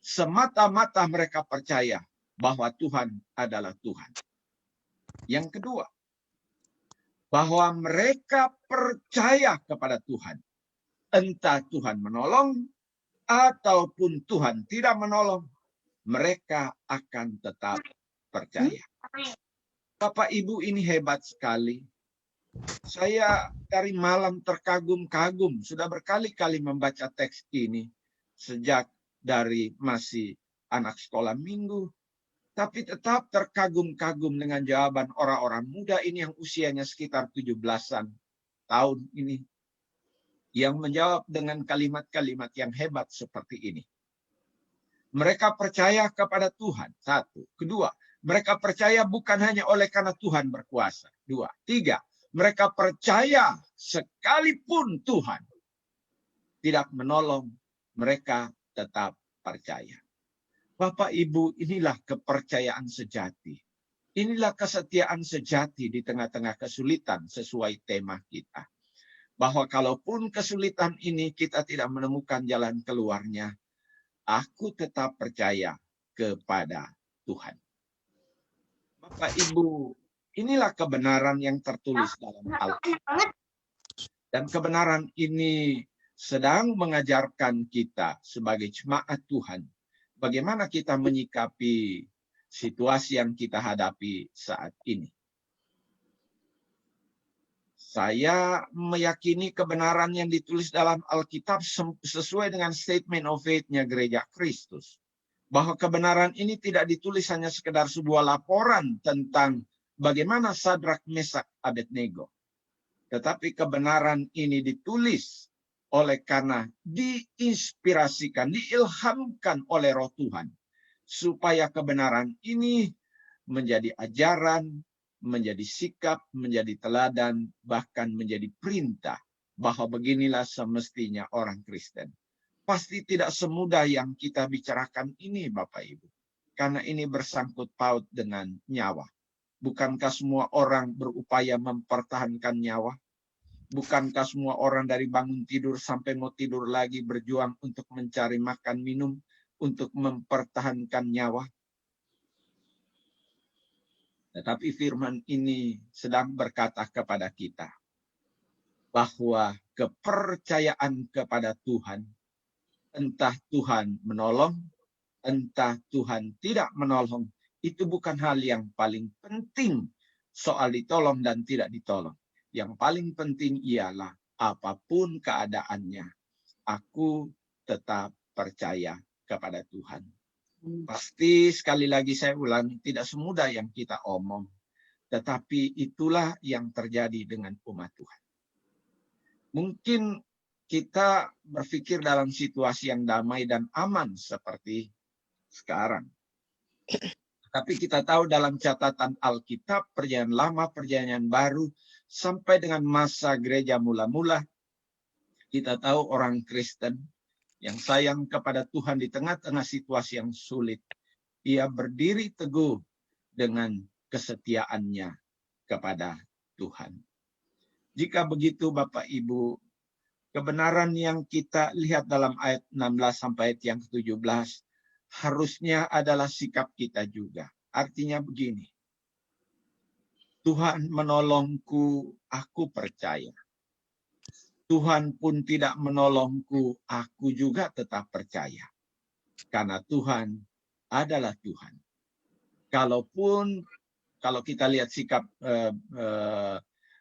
Semata-mata mereka percaya bahwa Tuhan adalah Tuhan. Yang kedua, bahwa mereka percaya kepada Tuhan. Entah Tuhan menolong ataupun Tuhan tidak menolong, mereka akan tetap percaya. Bapak Ibu, ini hebat sekali. Saya dari malam terkagum-kagum, sudah berkali-kali membaca teks ini sejak dari masih anak sekolah minggu, tapi tetap terkagum-kagum dengan jawaban orang-orang muda ini yang usianya sekitar 17-an tahun ini, yang menjawab dengan kalimat-kalimat yang hebat seperti ini. Mereka percaya kepada Tuhan. Satu. Kedua, mereka percaya bukan hanya oleh karena Tuhan berkuasa. Dua. Tiga, mereka percaya sekalipun Tuhan tidak menolong, mereka tetap percaya. Bapak Ibu, inilah kepercayaan sejati. Inilah kesetiaan sejati di tengah-tengah kesulitan sesuai tema kita. Bahwa kalaupun kesulitan ini kita tidak menemukan jalan keluarnya, aku tetap percaya kepada Tuhan. Bapak Ibu, inilah kebenaran yang tertulis dalam Alkitab. Dan kebenaran ini sedang mengajarkan kita sebagai jemaat Tuhan, bagaimana kita menyikapi situasi yang kita hadapi saat ini. Saya meyakini kebenaran yang ditulis dalam Alkitab sesuai dengan statement of faith-nya Gereja Kristus. Bahwa kebenaran ini tidak ditulis hanya sekedar sebuah laporan tentang bagaimana Sadrak, Mesak, Abednego. Tetapi kebenaran ini ditulis oleh karena diinspirasikan, diilhamkan oleh Roh Tuhan. Supaya kebenaran ini menjadi ajaran, menjadi sikap, menjadi teladan, bahkan menjadi perintah bahwa beginilah semestinya orang Kristen. Pasti tidak semudah yang kita bicarakan ini, Bapak Ibu. karena ini bersangkut paut dengan nyawa. Bukankah semua orang berupaya mempertahankan nyawa? Bukankah semua orang dari bangun tidur sampai mau tidur lagi berjuang untuk mencari makan minum, untuk mempertahankan nyawa? Tetapi firman ini sedang berkata kepada kita bahwa kepercayaan kepada Tuhan, entah Tuhan menolong, entah Tuhan tidak menolong, itu bukan hal yang paling penting soal ditolong dan tidak ditolong. Yang paling penting ialah apapun keadaannya, aku tetap percaya kepada Tuhan. Pasti sekali lagi saya ulangi, tidak semudah yang kita omong. Tetapi itulah yang terjadi dengan umat Tuhan. Mungkin kita berpikir dalam situasi yang damai dan aman seperti sekarang. Tapi kita tahu dalam catatan Alkitab, Perjanjian Lama, Perjanjian Baru, sampai dengan masa gereja mula-mula, kita tahu orang Kristen yang sayang kepada Tuhan di tengah-tengah situasi yang sulit, ia berdiri teguh dengan kesetiaannya kepada Tuhan. Jika begitu Bapak Ibu, kebenaran yang kita lihat dalam ayat 16 sampai ayat yang ke-17 harusnya adalah sikap kita juga. Artinya begini, Tuhan menolongku, aku percaya. Tuhan pun tidak menolongku, aku juga tetap percaya. Karena Tuhan adalah Tuhan. Kalau kita lihat sikap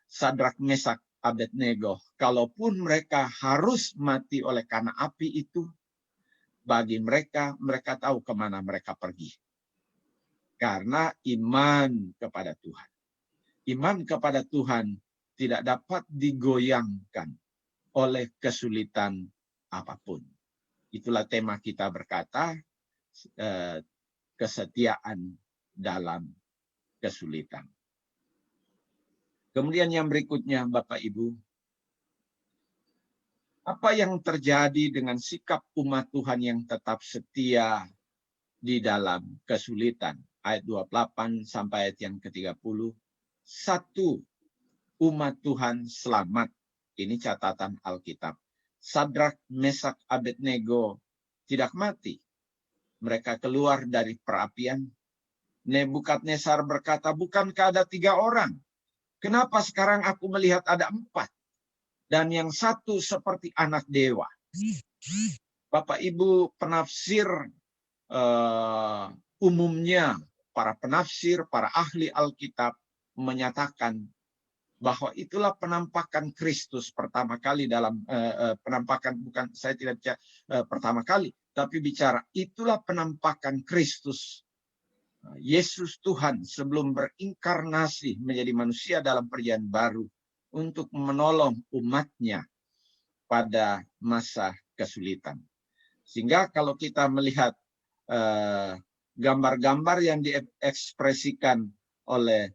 Sadrak, Mesak, Abednego, kalaupun mereka harus mati oleh karena api itu, bagi mereka tahu kemana mereka pergi. Karena iman kepada Tuhan. Iman kepada Tuhan tidak dapat digoyangkan oleh kesulitan apapun. Itulah tema kita berkata, kesetiaan dalam kesulitan. Kemudian yang berikutnya, Bapak Ibu, apa yang terjadi dengan sikap umat Tuhan yang tetap setia di dalam kesulitan? Ayat 28 sampai ayat yang ke-30. Satu, umat Tuhan selamat. Ini catatan Alkitab. Sadrak, Mesak, Abednego tidak mati. Mereka keluar dari perapian. Nebukadnezar berkata, bukankah ada 3 orang? Kenapa sekarang aku melihat ada 4? Dan yang satu seperti anak dewa. Bapak Ibu penafsir umumnya, para penafsir, para ahli Alkitab menyatakan bahwa itulah penampakan Kristus pertama kali dalam penampakan, bukan saya tidak bicara pertama kali, tapi bicara itulah penampakan Kristus. Yesus Tuhan sebelum berinkarnasi menjadi manusia dalam Perjanjian Baru untuk menolong umatnya pada masa kesulitan. Sehingga kalau kita melihat gambar-gambar yang diekspresikan oleh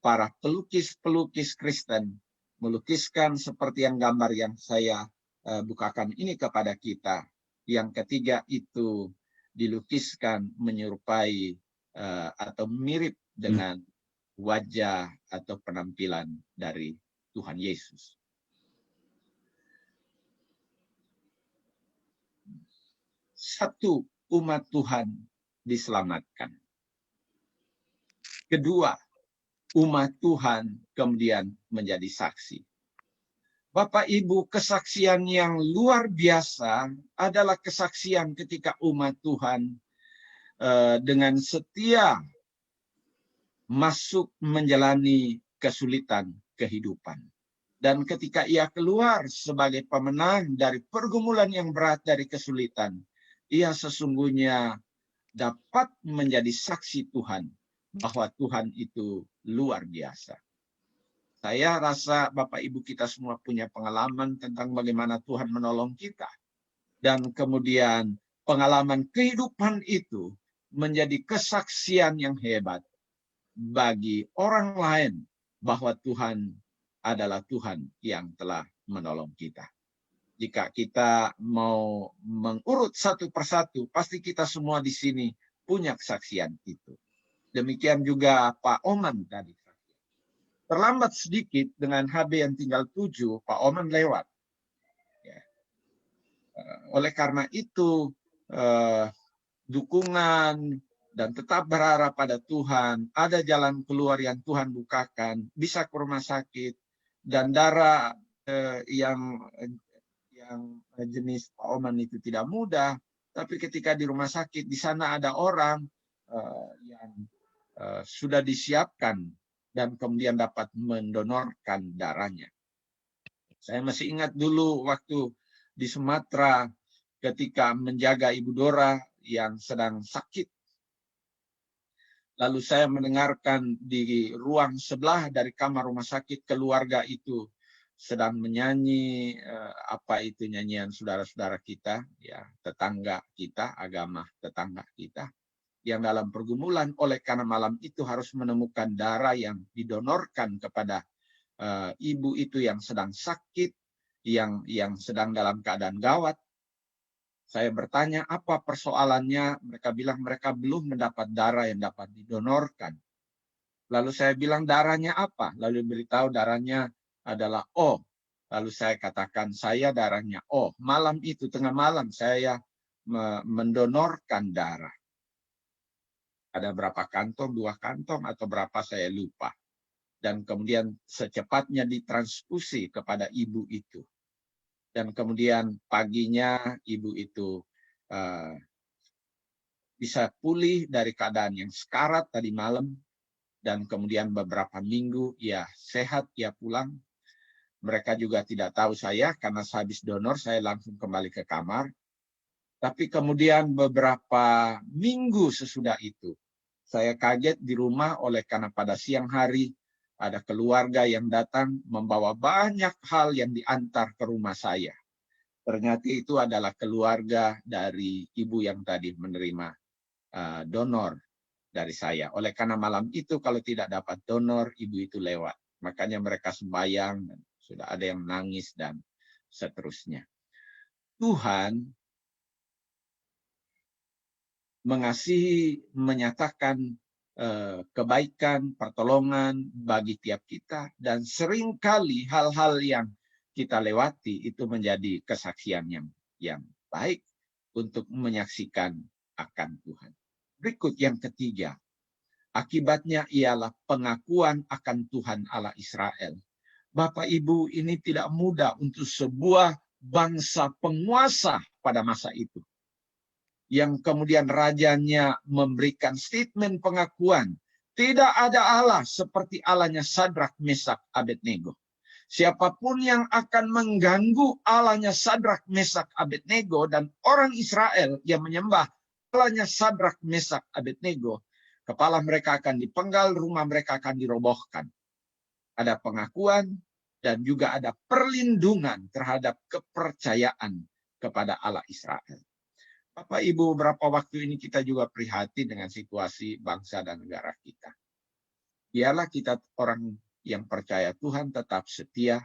para pelukis-pelukis Kristen, melukiskan seperti yang gambar yang saya bukakan ini kepada kita. Yang ketiga itu dilukiskan menyerupai atau mirip dengan wajah atau penampilan dari Tuhan Yesus. Satu, umat Tuhan diselamatkan. Kedua, umat Tuhan kemudian menjadi saksi. Bapak Ibu, kesaksian yang luar biasa adalah kesaksian ketika umat Tuhan dengan setia masuk menjalani kesulitan kehidupan. Dan ketika ia keluar sebagai pemenang dari pergumulan yang berat dari kesulitan, ia sesungguhnya dapat menjadi saksi Tuhan bahwa Tuhan itu luar biasa. Saya rasa Bapak Ibu kita semua punya pengalaman tentang bagaimana Tuhan menolong kita. Dan kemudian pengalaman kehidupan itu menjadi kesaksian yang hebat bagi orang lain bahwa Tuhan adalah Tuhan yang telah menolong kita. Jika kita mau mengurut satu persatu, pasti kita semua di sini punya kesaksian itu. Demikian juga Pak Oman tadi. Terlambat sedikit dengan HB yang tinggal 7, Pak Oman lewat. Ya. Oleh karena itu, dukungan dan tetap berharap pada Tuhan, ada jalan keluar yang Tuhan bukakan, bisa ke rumah sakit, dan darah yang jenis Pak Oman itu tidak mudah, tapi ketika di rumah sakit, di sana ada orang yang sudah disiapkan dan kemudian dapat mendonorkan darahnya. Saya masih ingat dulu waktu di Sumatera ketika menjaga Ibu Dora yang sedang sakit. Lalu saya mendengarkan di ruang sebelah dari kamar rumah sakit keluarga itu sedang menyanyi apa itu nyanyian saudara-saudara kita, ya tetangga kita, agama tetangga kita, yang dalam pergumulan oleh karena malam itu harus menemukan darah yang didonorkan kepada ibu itu yang sedang sakit, yang sedang dalam keadaan gawat. Saya bertanya apa persoalannya, mereka bilang mereka belum mendapat darah yang dapat didonorkan. Lalu saya bilang darahnya apa? Lalu beritahu darahnya adalah O. Lalu saya katakan saya darahnya O. Malam itu, tengah malam saya mendonorkan darah. Ada berapa kantong, 2 kantong atau berapa saya lupa. Dan kemudian secepatnya ditransfusi kepada ibu itu. Dan kemudian paginya ibu itu bisa pulih dari keadaan yang sekarat tadi malam. Dan kemudian beberapa minggu ia sehat, ia pulang. Mereka juga tidak tahu saya karena sehabis donor saya langsung kembali ke kamar. Tapi kemudian beberapa minggu sesudah itu, saya kaget di rumah oleh karena pada siang hari ada keluarga yang datang membawa banyak hal yang diantar ke rumah saya. Ternyata itu adalah keluarga dari ibu yang tadi menerima donor dari saya. Oleh karena malam itu kalau tidak dapat donor, ibu itu lewat. Makanya mereka sembahyang, dan sudah ada yang menangis dan seterusnya. Tuhan mengasihi, menyatakan kebaikan, pertolongan bagi tiap kita, dan seringkali hal-hal yang kita lewati itu menjadi kesaksian yang baik untuk menyaksikan akan Tuhan. Berikut yang ketiga, akibatnya ialah pengakuan akan Tuhan Allah Israel. Bapak Ibu, ini tidak mudah untuk sebuah bangsa penguasa pada masa itu. Yang kemudian rajanya memberikan statement pengakuan. Tidak ada Allah seperti Allahnya Sadrak, Mesak, Abednego. Siapapun yang akan mengganggu Allahnya Sadrak, Mesak, Abednego dan orang Israel yang menyembah Allahnya Sadrak, Mesak, Abednego, kepala mereka akan dipenggal, rumah mereka akan dirobohkan. Ada pengakuan dan juga ada perlindungan terhadap kepercayaan kepada Allah Israel. Bapak Ibu, beberapa waktu ini kita juga prihatin dengan situasi bangsa dan negara kita. Biarlah kita orang yang percaya Tuhan tetap setia,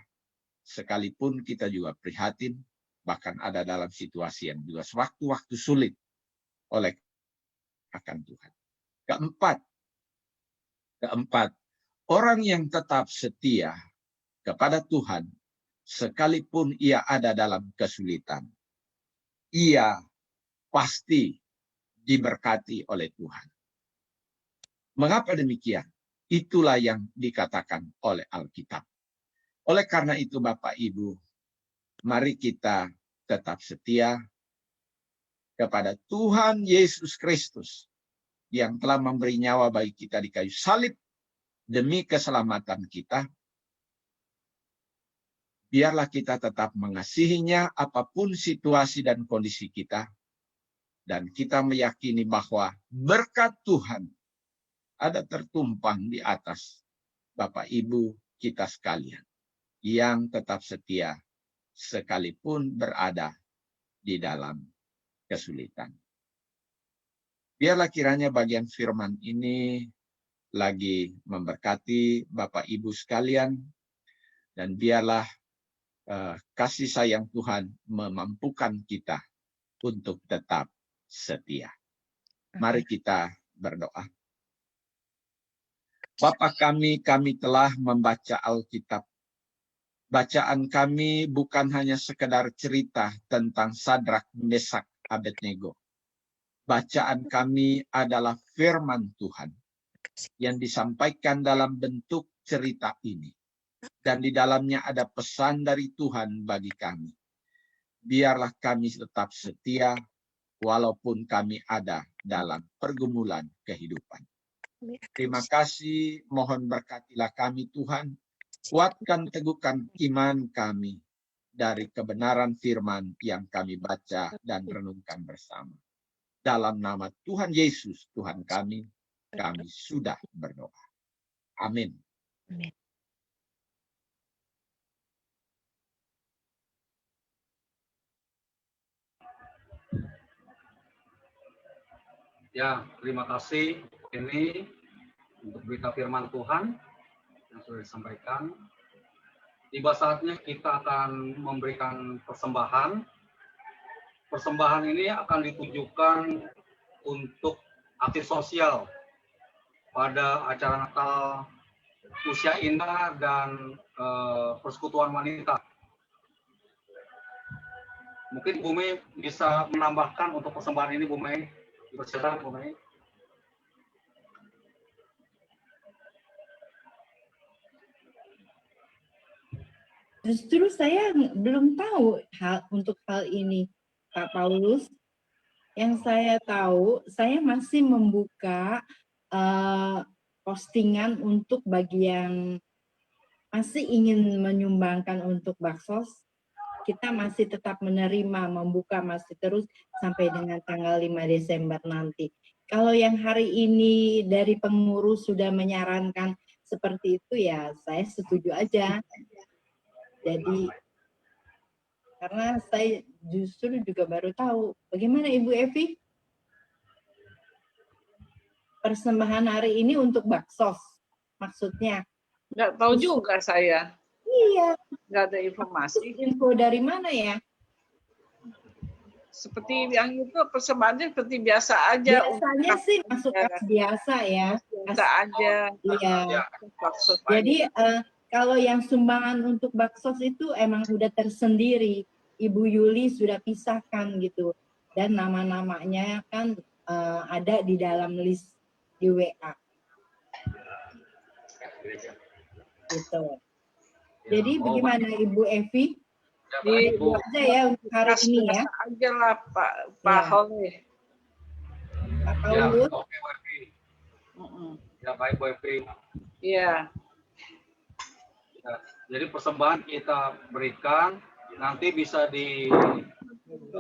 sekalipun kita juga prihatin, bahkan ada dalam situasi yang juga sewaktu-waktu sulit oleh akan Tuhan. Keempat, orang yang tetap setia kepada Tuhan, sekalipun ia ada dalam kesulitan, ia pasti diberkati oleh Tuhan. Mengapa demikian? Itulah yang dikatakan oleh Alkitab. Oleh karena itu Bapak Ibu, mari kita tetap setia kepada Tuhan Yesus Kristus yang telah memberi nyawa bagi kita di kayu salib demi keselamatan kita. Biarlah kita tetap mengasihinya apapun situasi dan kondisi kita. Dan kita meyakini bahwa berkat Tuhan ada tertumpang di atas Bapak Ibu kita sekalian yang tetap setia sekalipun berada di dalam kesulitan. Biarlah kiranya bagian firman ini lagi memberkati Bapak Ibu sekalian, dan biarlah kasih sayang Tuhan memampukan kita untuk tetap setia. Mari kita berdoa. Bapa kami telah membaca Alkitab. Bacaan kami bukan hanya sekedar cerita tentang Sadrak, Mesak, Abednego. Bacaan kami adalah firman Tuhan yang disampaikan dalam bentuk cerita ini. Dan di dalamnya ada pesan dari Tuhan bagi kami. Biarlah kami tetap setia walaupun kami ada dalam pergumulan kehidupan. Terima kasih, mohon berkatilah kami Tuhan. Kuatkan, teguhkan iman kami dari kebenaran firman yang kami baca dan renungkan bersama. Dalam nama Tuhan Yesus, Tuhan kami sudah berdoa. Amin. Ya, terima kasih ini untuk berita firman Tuhan yang sudah disampaikan. Tiba saatnya kita akan memberikan persembahan. Persembahan ini akan ditujukan untuk aktif sosial pada acara Natal Usia Indah dan Persekutuan Wanita. Mungkin Bu Mei bisa menambahkan untuk persembahan ini, Bu Mei. Dipersilakan, Bu Mei. Justru saya belum tahu untuk hal ini, Pak Paulus. Yang saya tahu, saya masih membuka postingan untuk bagi yang masih ingin menyumbangkan untuk baksos. Kita masih tetap menerima, membuka masih terus sampai dengan tanggal 5 Desember nanti. Kalau yang hari ini dari pengurus sudah menyarankan seperti itu, ya saya setuju aja. Jadi, karena saya justru juga baru tahu. Bagaimana Ibu Evi? Persembahan hari ini untuk baksos, maksudnya? Nggak tahu juga saya. Iya. Nggak ada informasi. Info dari mana ya? Seperti yang itu persembahannya seperti biasa aja. Biasanya sih masuk kas biasa ya. Biasa aja. Iya. Baksos Jadi kalau yang sumbangan untuk baksos itu emang udah tersendiri. Ibu Yuli sudah pisahkan gitu. Dan nama-namanya kan ada di dalam list di WA. Gitu. Jadi bagaimana Ibu Evi? Itu aja ya untuk hari ini ya. Aja lah Pak Hole. Pak Paulus. Ya, baik Bu Evi. Iya. Ya, jadi persembahan kita berikan nanti bisa di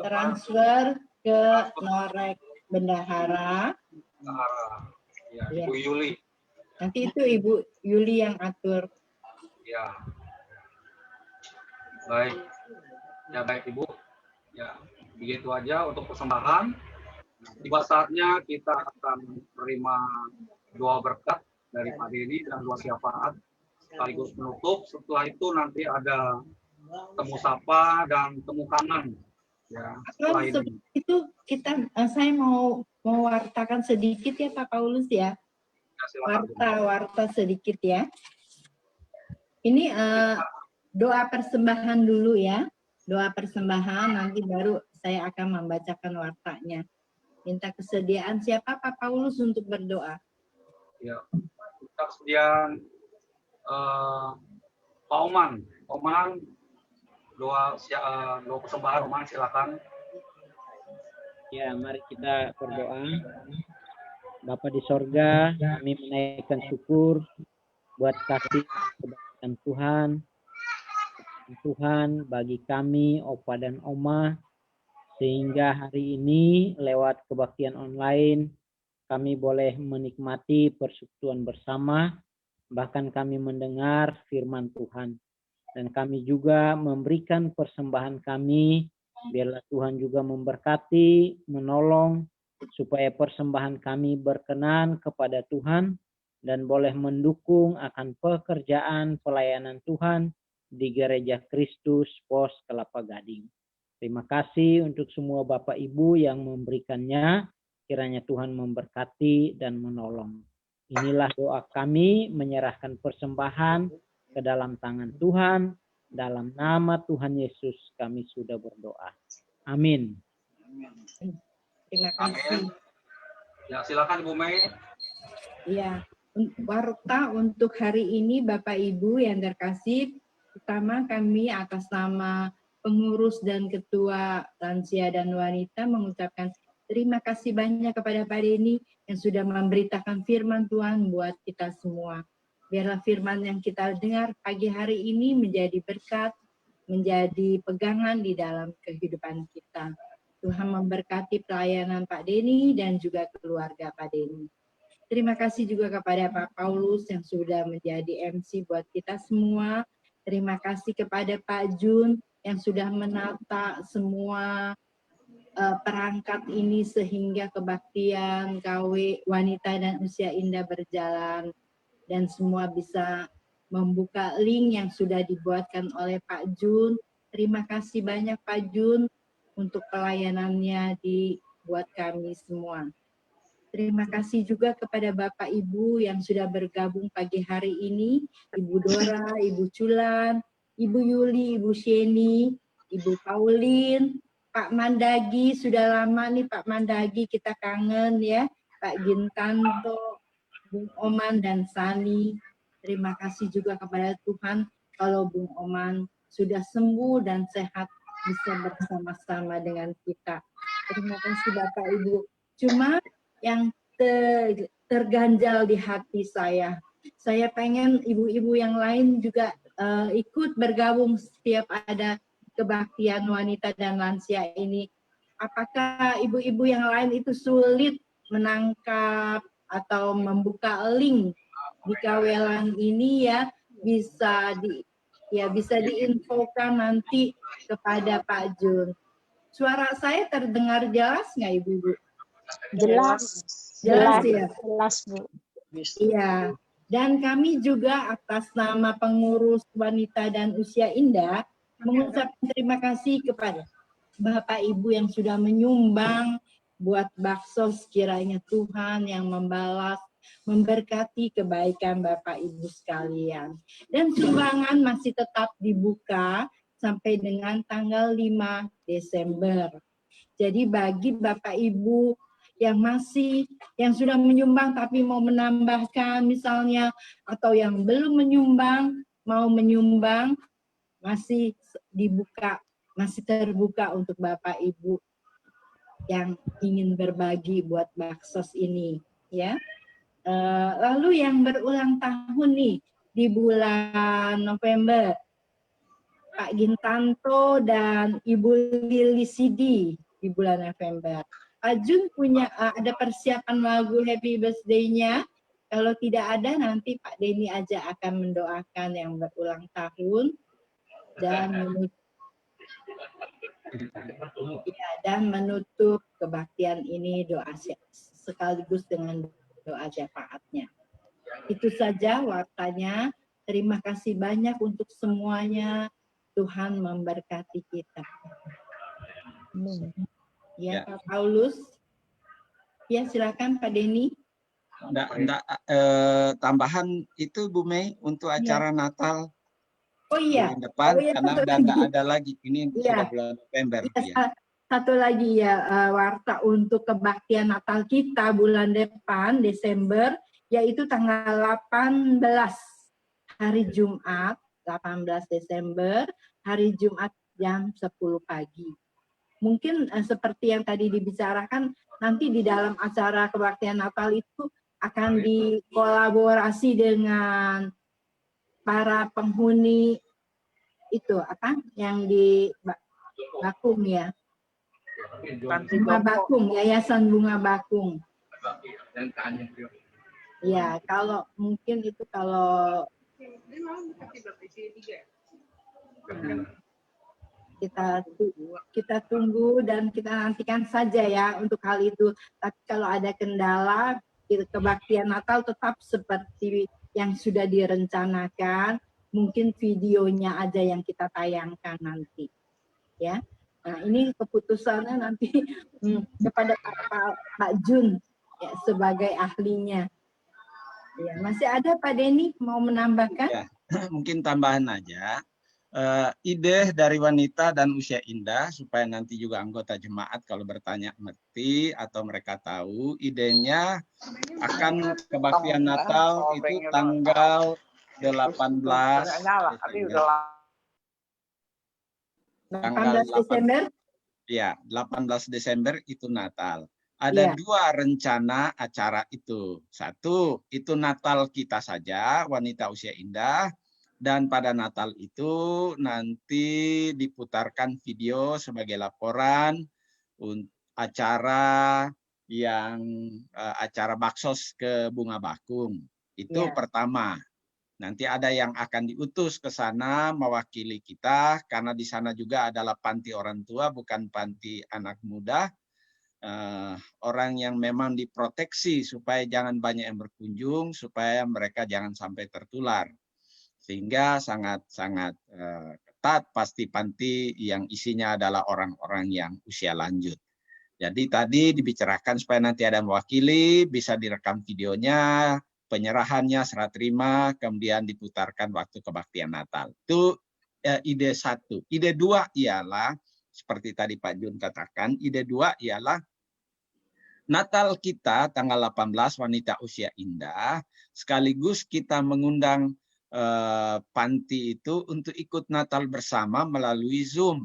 transfer ke Norek Bendahara. Ya, Ibu Yuli. Nanti itu Ibu Yuli yang atur. Ya. Baik. Ya, baik Ibu. Ya, begitu aja untuk persembahan. Tiba saatnya kita akan menerima doa berkat dari Pak Deni dan doa syafaat sekaligus menutup. Setelah itu nanti ada temu sapa dan temu kangen. Ya, setelah ini. Itu saya mau mewartakan sedikit ya Pak Paulus ya. Warta sedikit ya. Ini doa persembahan dulu ya. Doa persembahan, nanti baru saya akan membacakan wartanya. Minta kesediaan siapa Pak Paulus untuk berdoa? Ya, minta kesediaan Pak Oman. Oman, doa persembahan, Oman silakan. Ya, mari kita berdoa. Bapa di sorga, kami menaikkan syukur buat kasih kebaikan Tuhan bagi kami, Opa dan Oma, sehingga hari ini lewat kebaktian online kami boleh menikmati persekutuan bersama, bahkan kami mendengar firman Tuhan. Dan kami juga memberikan persembahan kami, biarlah Tuhan juga memberkati, menolong, supaya persembahan kami berkenan kepada Tuhan dan boleh mendukung akan pekerjaan pelayanan Tuhan di Gereja Kristus Pos Kelapa Gading. Terima kasih untuk semua Bapak Ibu yang memberikannya. Kiranya Tuhan memberkati dan menolong. Inilah doa kami, menyerahkan persembahan ke dalam tangan Tuhan. Dalam nama Tuhan Yesus kami sudah berdoa. Amin. Terima kasih. Ya, silakan Ibu Mei. Ya, warta untuk hari ini Bapak Ibu yang terkasih, pertama kami atas nama pengurus dan ketua lansia dan wanita mengucapkan terima kasih banyak kepada Pak Denny yang sudah memberitakan firman Tuhan buat kita semua. Biarlah firman yang kita dengar pagi hari ini menjadi berkat, menjadi pegangan di dalam kehidupan kita. Tuhan memberkati pelayanan Pak Denny dan juga keluarga Pak Denny. Terima kasih juga kepada Pak Paulus yang sudah menjadi MC buat kita semua. Terima kasih kepada Pak Jun yang sudah menata semua perangkat ini sehingga kebaktian KW Wanita dan Usia Indah berjalan dan semua bisa membuka link yang sudah dibuatkan oleh Pak Jun. Terima kasih banyak Pak Jun untuk pelayanannya buat kami semua. Terima kasih juga kepada Bapak Ibu yang sudah bergabung pagi hari ini, Ibu Dora, Ibu Culan, Ibu Yuli, Ibu Sheni, Ibu Pauline, Pak Mandagi, sudah lama nih Pak Mandagi kita kangen ya, Pak Gintanto, Bung Oman dan Sani. Terima kasih juga kepada Tuhan kalau Bung Oman sudah sembuh dan sehat bisa bersama-sama dengan kita. Terima kasih Bapak Ibu. Cuma yang terganjal di hati saya pengen ibu-ibu yang lain juga ikut bergabung setiap ada kebaktian wanita dan lansia ini. Apakah ibu-ibu yang lain itu sulit menangkap atau membuka link di kawelan ini ya, bisa diinfokan nanti kepada Pak Jun. Suara saya terdengar jelas nggak ibu-ibu? Jelas ya? Jelas Bu. Iya. Dan kami juga atas nama pengurus wanita dan usia indah mengucapkan terima kasih kepada Bapak Ibu yang sudah menyumbang buat bakso, sekiranya Tuhan yang membalas, memberkati kebaikan Bapak Ibu sekalian. Dan sumbangan masih tetap dibuka sampai dengan tanggal 5 Desember. Jadi bagi Bapak Ibu yang sudah menyumbang tapi mau menambahkan misalnya, atau yang belum menyumbang, mau menyumbang, masih dibuka, masih terbuka untuk Bapak Ibu yang ingin berbagi buat baksos ini, ya. Lalu yang berulang tahun nih di bulan November, Pak Gintanto dan Ibu Lili Sidi di bulan November. Pak Jun punya ada persiapan lagu Happy Birthday-nya. Kalau tidak ada, nanti Pak Denny aja akan mendoakan yang berulang tahun dan menutup kebaktian ini doa sekaligus dengan doa syafaatnya. Itu saja wartanya. Terima kasih banyak untuk semuanya. Tuhan memberkati kita. Ya, Pak Paulus. Ya, silakan Pak Denny. Tambahan itu Bu Mei untuk acara Natal. Oh iya. Bulan depan, karena udah nggak ada lagi. Ini sudah bulan November. Ya. Satu lagi ya, warta untuk kebaktian Natal kita bulan depan, Desember, yaitu tanggal 18 hari Jumat, 18 Desember, hari Jumat jam 10 pagi. Mungkin seperti yang tadi dibicarakan, nanti di dalam acara kebaktian Natal itu akan dikolaborasi dengan para penghuni itu apa yang di Bakung ya, Bunga Bakung, Yayasan Bunga Bakung. Ya, kalau mungkin itu kalau kita tunggu dan kita nantikan saja ya untuk hal itu. Tapi kalau ada kendala, kebaktian Natal tetap seperti yang sudah direncanakan. Mungkin videonya aja yang kita tayangkan nanti, ya. Nah, ini keputusannya nanti kepada Pak Jun ya, sebagai ahlinya. Ya, masih ada Pak Denny mau menambahkan? Ya, mungkin tambahan aja. Ide dari wanita dan usia indah supaya nanti juga anggota jemaat kalau bertanya ngerti atau mereka tahu, idenya akan kebaktian Natal itu tanggal 18 Desember. 18 Desember? Ya, 18 Desember itu Natal. Ada dua rencana acara itu. Satu, itu Natal kita saja, wanita usia indah. Dan pada Natal itu nanti diputarkan video sebagai laporan acara yang acara baksos ke Bunga Bakung. Itu pertama. Nanti ada yang akan diutus ke sana mewakili kita karena di sana juga adalah panti orang tua, bukan panti anak muda. Orang yang memang diproteksi supaya jangan banyak yang berkunjung, supaya mereka jangan sampai tertular. Sehingga sangat-sangat ketat pasti panti yang isinya adalah orang-orang yang usia lanjut. Jadi tadi dibicarakan supaya nanti ada mewakili, bisa direkam videonya, penyerahannya, serah terima, kemudian diputarkan waktu kebaktian Natal. Itu ide satu. Ide dua ialah, seperti tadi Pak Jun katakan, ide dua ialah Natal kita tanggal 18 wanita usia indah, sekaligus kita mengundang panti itu untuk ikut Natal bersama melalui Zoom.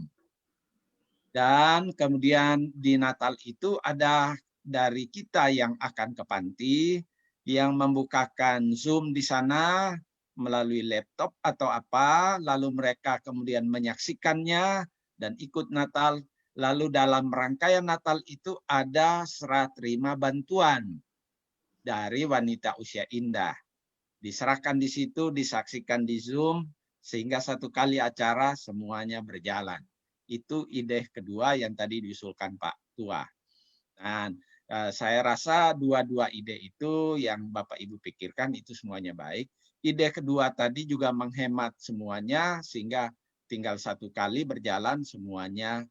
Dan kemudian di Natal itu ada dari kita yang akan ke panti, yang membukakan Zoom di sana melalui laptop atau apa, lalu mereka kemudian menyaksikannya dan ikut Natal. Lalu dalam rangkaian Natal itu ada serah terima bantuan dari wanita usia indah. Diserahkan di situ, disaksikan di Zoom, sehingga satu kali acara semuanya berjalan. Itu ide kedua yang tadi diusulkan Pak Tua. Dan saya rasa dua-dua ide itu yang Bapak Ibu pikirkan itu semuanya baik. Ide kedua tadi juga menghemat semuanya, sehingga tinggal satu kali berjalan semuanya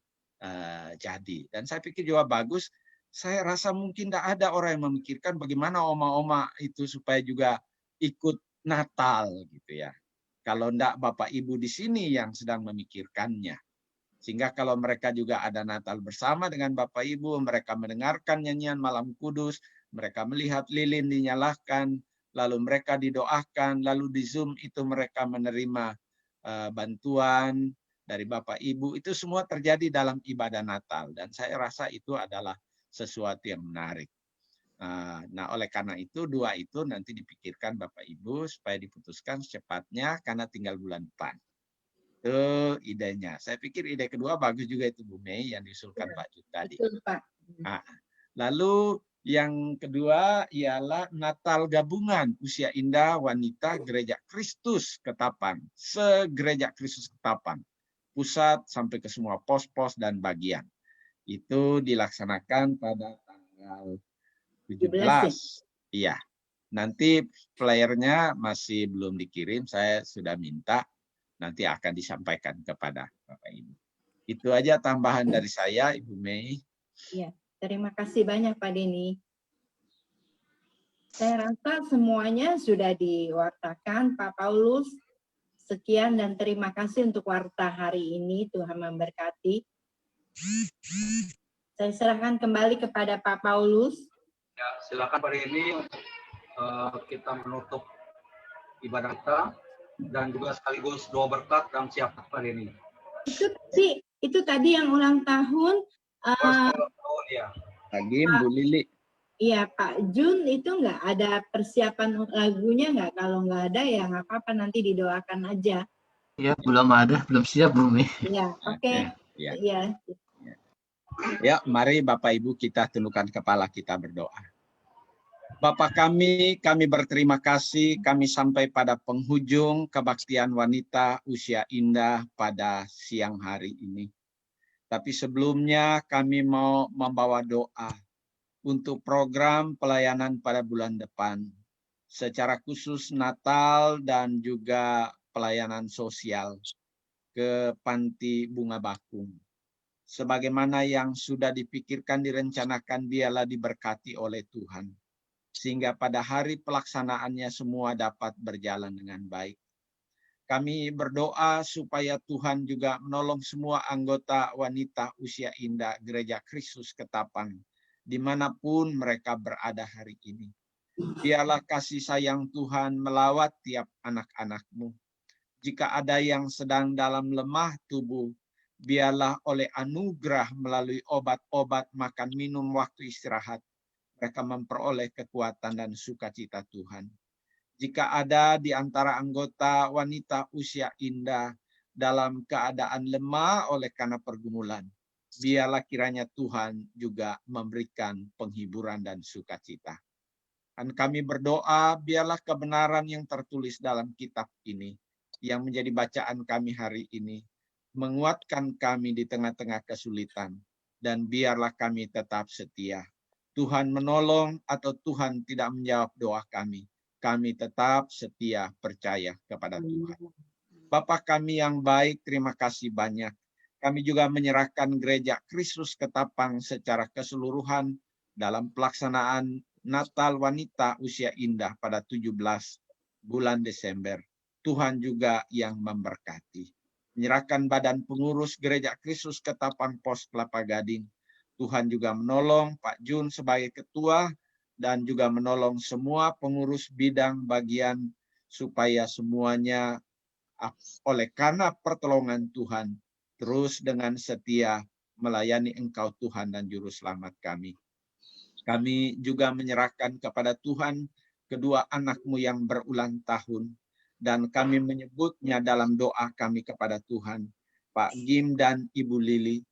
jadi. Dan saya pikir juga bagus. Saya rasa mungkin tidak ada orang yang memikirkan bagaimana oma-oma itu supaya juga ikut Natal gitu ya. Kalau enggak Bapak Ibu di sini yang sedang memikirkannya. Sehingga kalau mereka juga ada Natal bersama dengan Bapak Ibu, mereka mendengarkan nyanyian Malam Kudus, mereka melihat lilin dinyalakan, lalu mereka didoakan, lalu di Zoom itu mereka menerima bantuan dari Bapak Ibu, itu semua terjadi dalam ibadah Natal. Dan saya rasa itu adalah sesuatu yang menarik. Nah, oleh karena itu, dua itu nanti dipikirkan Bapak Ibu supaya diputuskan secepatnya karena tinggal bulan depan. Itu idenya. Saya pikir ide kedua bagus juga itu Bu Mei yang diusulkan Pak Jun tadi. Betul, Pak. Lalu yang kedua ialah Natal gabungan usia indah wanita Gereja Kristus Ketapang. Se-Gereja Kristus Ketapang. Pusat sampai ke semua pos-pos dan bagian. Itu dilaksanakan pada tanggal 17. Iya. Nanti flyernya masih belum dikirim, saya sudah minta. Nanti akan disampaikan kepada Bapak Ibu. Itu aja tambahan dari saya, Ibu Mei. Ya, terima kasih banyak Pak Denny. Saya rasa semuanya sudah diwartakan Pak Paulus. Sekian dan terima kasih untuk warta hari ini. Tuhan memberkati. Saya serahkan kembali kepada Pak Paulus. Ya, silakan hari ini kita menutup ibadah kita dan juga sekaligus doa berkat dan siapa hari ini. Itu tadi yang ulang tahun. Ya. Lagi Bu Lili. Iya Pak Jun itu nggak ada persiapan lagunya nggak? Kalau nggak ada ya nggak apa-apa nanti didoakan aja. Ya belum ada, belum siap Bu Mei. Iya, oke. Iya. Ya, mari Bapak Ibu kita tundukkan kepala kita berdoa. Bapak kami berterima kasih kami sampai pada penghujung kebaktian wanita usia indah pada siang hari ini. Tapi sebelumnya kami mau membawa doa untuk program pelayanan pada bulan depan. Secara khusus Natal dan juga pelayanan sosial ke Panti Bunga Bakung. sebagaimana yang sudah dipikirkan, direncanakan, biarlah diberkati oleh Tuhan. Sehingga pada hari pelaksanaannya semua dapat berjalan dengan baik. Kami berdoa supaya Tuhan juga menolong semua anggota wanita usia indah Gereja Kristus Ketapang, dimanapun mereka berada hari ini. Biarlah kasih sayang Tuhan melawat tiap anak-anak-Mu. Jika ada yang sedang dalam lemah tubuh, biarlah oleh anugerah melalui obat-obat, makan minum, waktu istirahat, mereka memperoleh kekuatan dan sukacita Tuhan. Jika ada di antara anggota wanita usia indah dalam keadaan lemah oleh karena pergumulan, biarlah kiranya Tuhan juga memberikan penghiburan dan sukacita. Dan kami berdoa, biarlah kebenaran yang tertulis dalam kitab ini, yang menjadi bacaan kami hari ini, menguatkan kami di tengah-tengah kesulitan, dan biarlah kami tetap setia. Tuhan menolong atau Tuhan tidak menjawab doa kami tetap setia percaya kepada Tuhan. Bapa kami yang baik, terima kasih banyak. Kami juga menyerahkan Gereja Kristus Ketapang secara keseluruhan dalam pelaksanaan Natal Wanita Usia Indah pada 17 bulan Desember. Tuhan juga yang memberkati. Menyerahkan badan pengurus Gereja Kristus Ketapang Pos Kelapa Gading. Tuhan juga menolong Pak Jun sebagai ketua dan juga menolong semua pengurus bidang bagian supaya semuanya oleh karena pertolongan Tuhan terus dengan setia melayani Engkau Tuhan dan Juru Selamat kami. Kami juga menyerahkan kepada Tuhan kedua anak-Mu yang berulang tahun, dan kami menyebutnya dalam doa kami kepada Tuhan, Pak Gim dan Ibu Lili.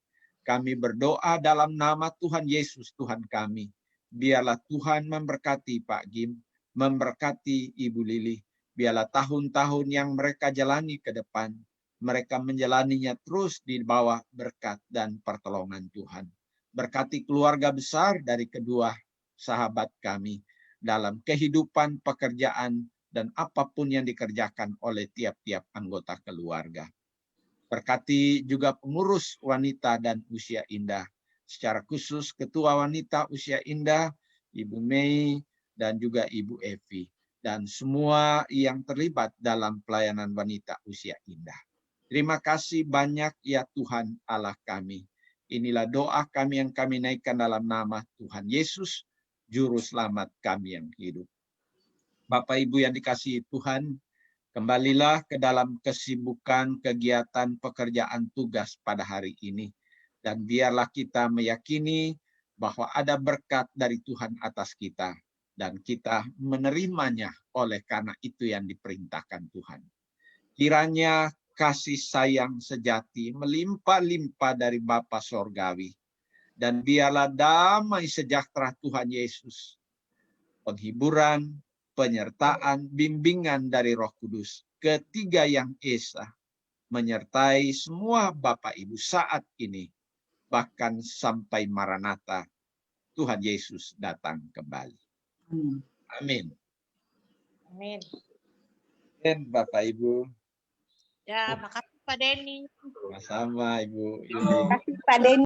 Kami berdoa dalam nama Tuhan Yesus, Tuhan kami. Biarlah Tuhan memberkati Pak Gim, memberkati Ibu Lili. Biarlah tahun-tahun yang mereka jalani ke depan, mereka menjalaninya terus di bawah berkat dan pertolongan Tuhan. Berkati keluarga besar dari kedua sahabat kami dalam kehidupan, pekerjaan, dan apapun yang dikerjakan oleh tiap-tiap anggota keluarga. Berkati juga pengurus wanita dan usia indah. Secara khusus Ketua Wanita Usia Indah, Ibu Mei, dan juga Ibu Evi. Dan semua yang terlibat dalam pelayanan wanita usia indah. Terima kasih banyak ya Tuhan Allah kami. Inilah doa kami yang kami naikkan dalam nama Tuhan Yesus, Juru Selamat kami yang hidup. Bapak Ibu yang dikasihi Tuhan, kembalilah ke dalam kesibukan, kegiatan, pekerjaan, tugas pada hari ini. Dan biarlah kita meyakini bahwa ada berkat dari Tuhan atas kita. Dan kita menerimanya oleh karena itu yang diperintahkan Tuhan. Kiranya kasih sayang sejati melimpah-limpah dari Bapa Sorgawi. Dan biarlah damai sejahtera Tuhan Yesus, penghiburan, penyertaan, bimbingan dari Roh Kudus, ketiga yang esa, menyertai semua Bapak Ibu saat ini, bahkan sampai Maranatha, Tuhan Yesus datang kembali. Amin. Amin. Dan Bapak Ibu. Ya, makasih Pak Denny. Sama-sama Ibu. Terima kasih Pak Denny.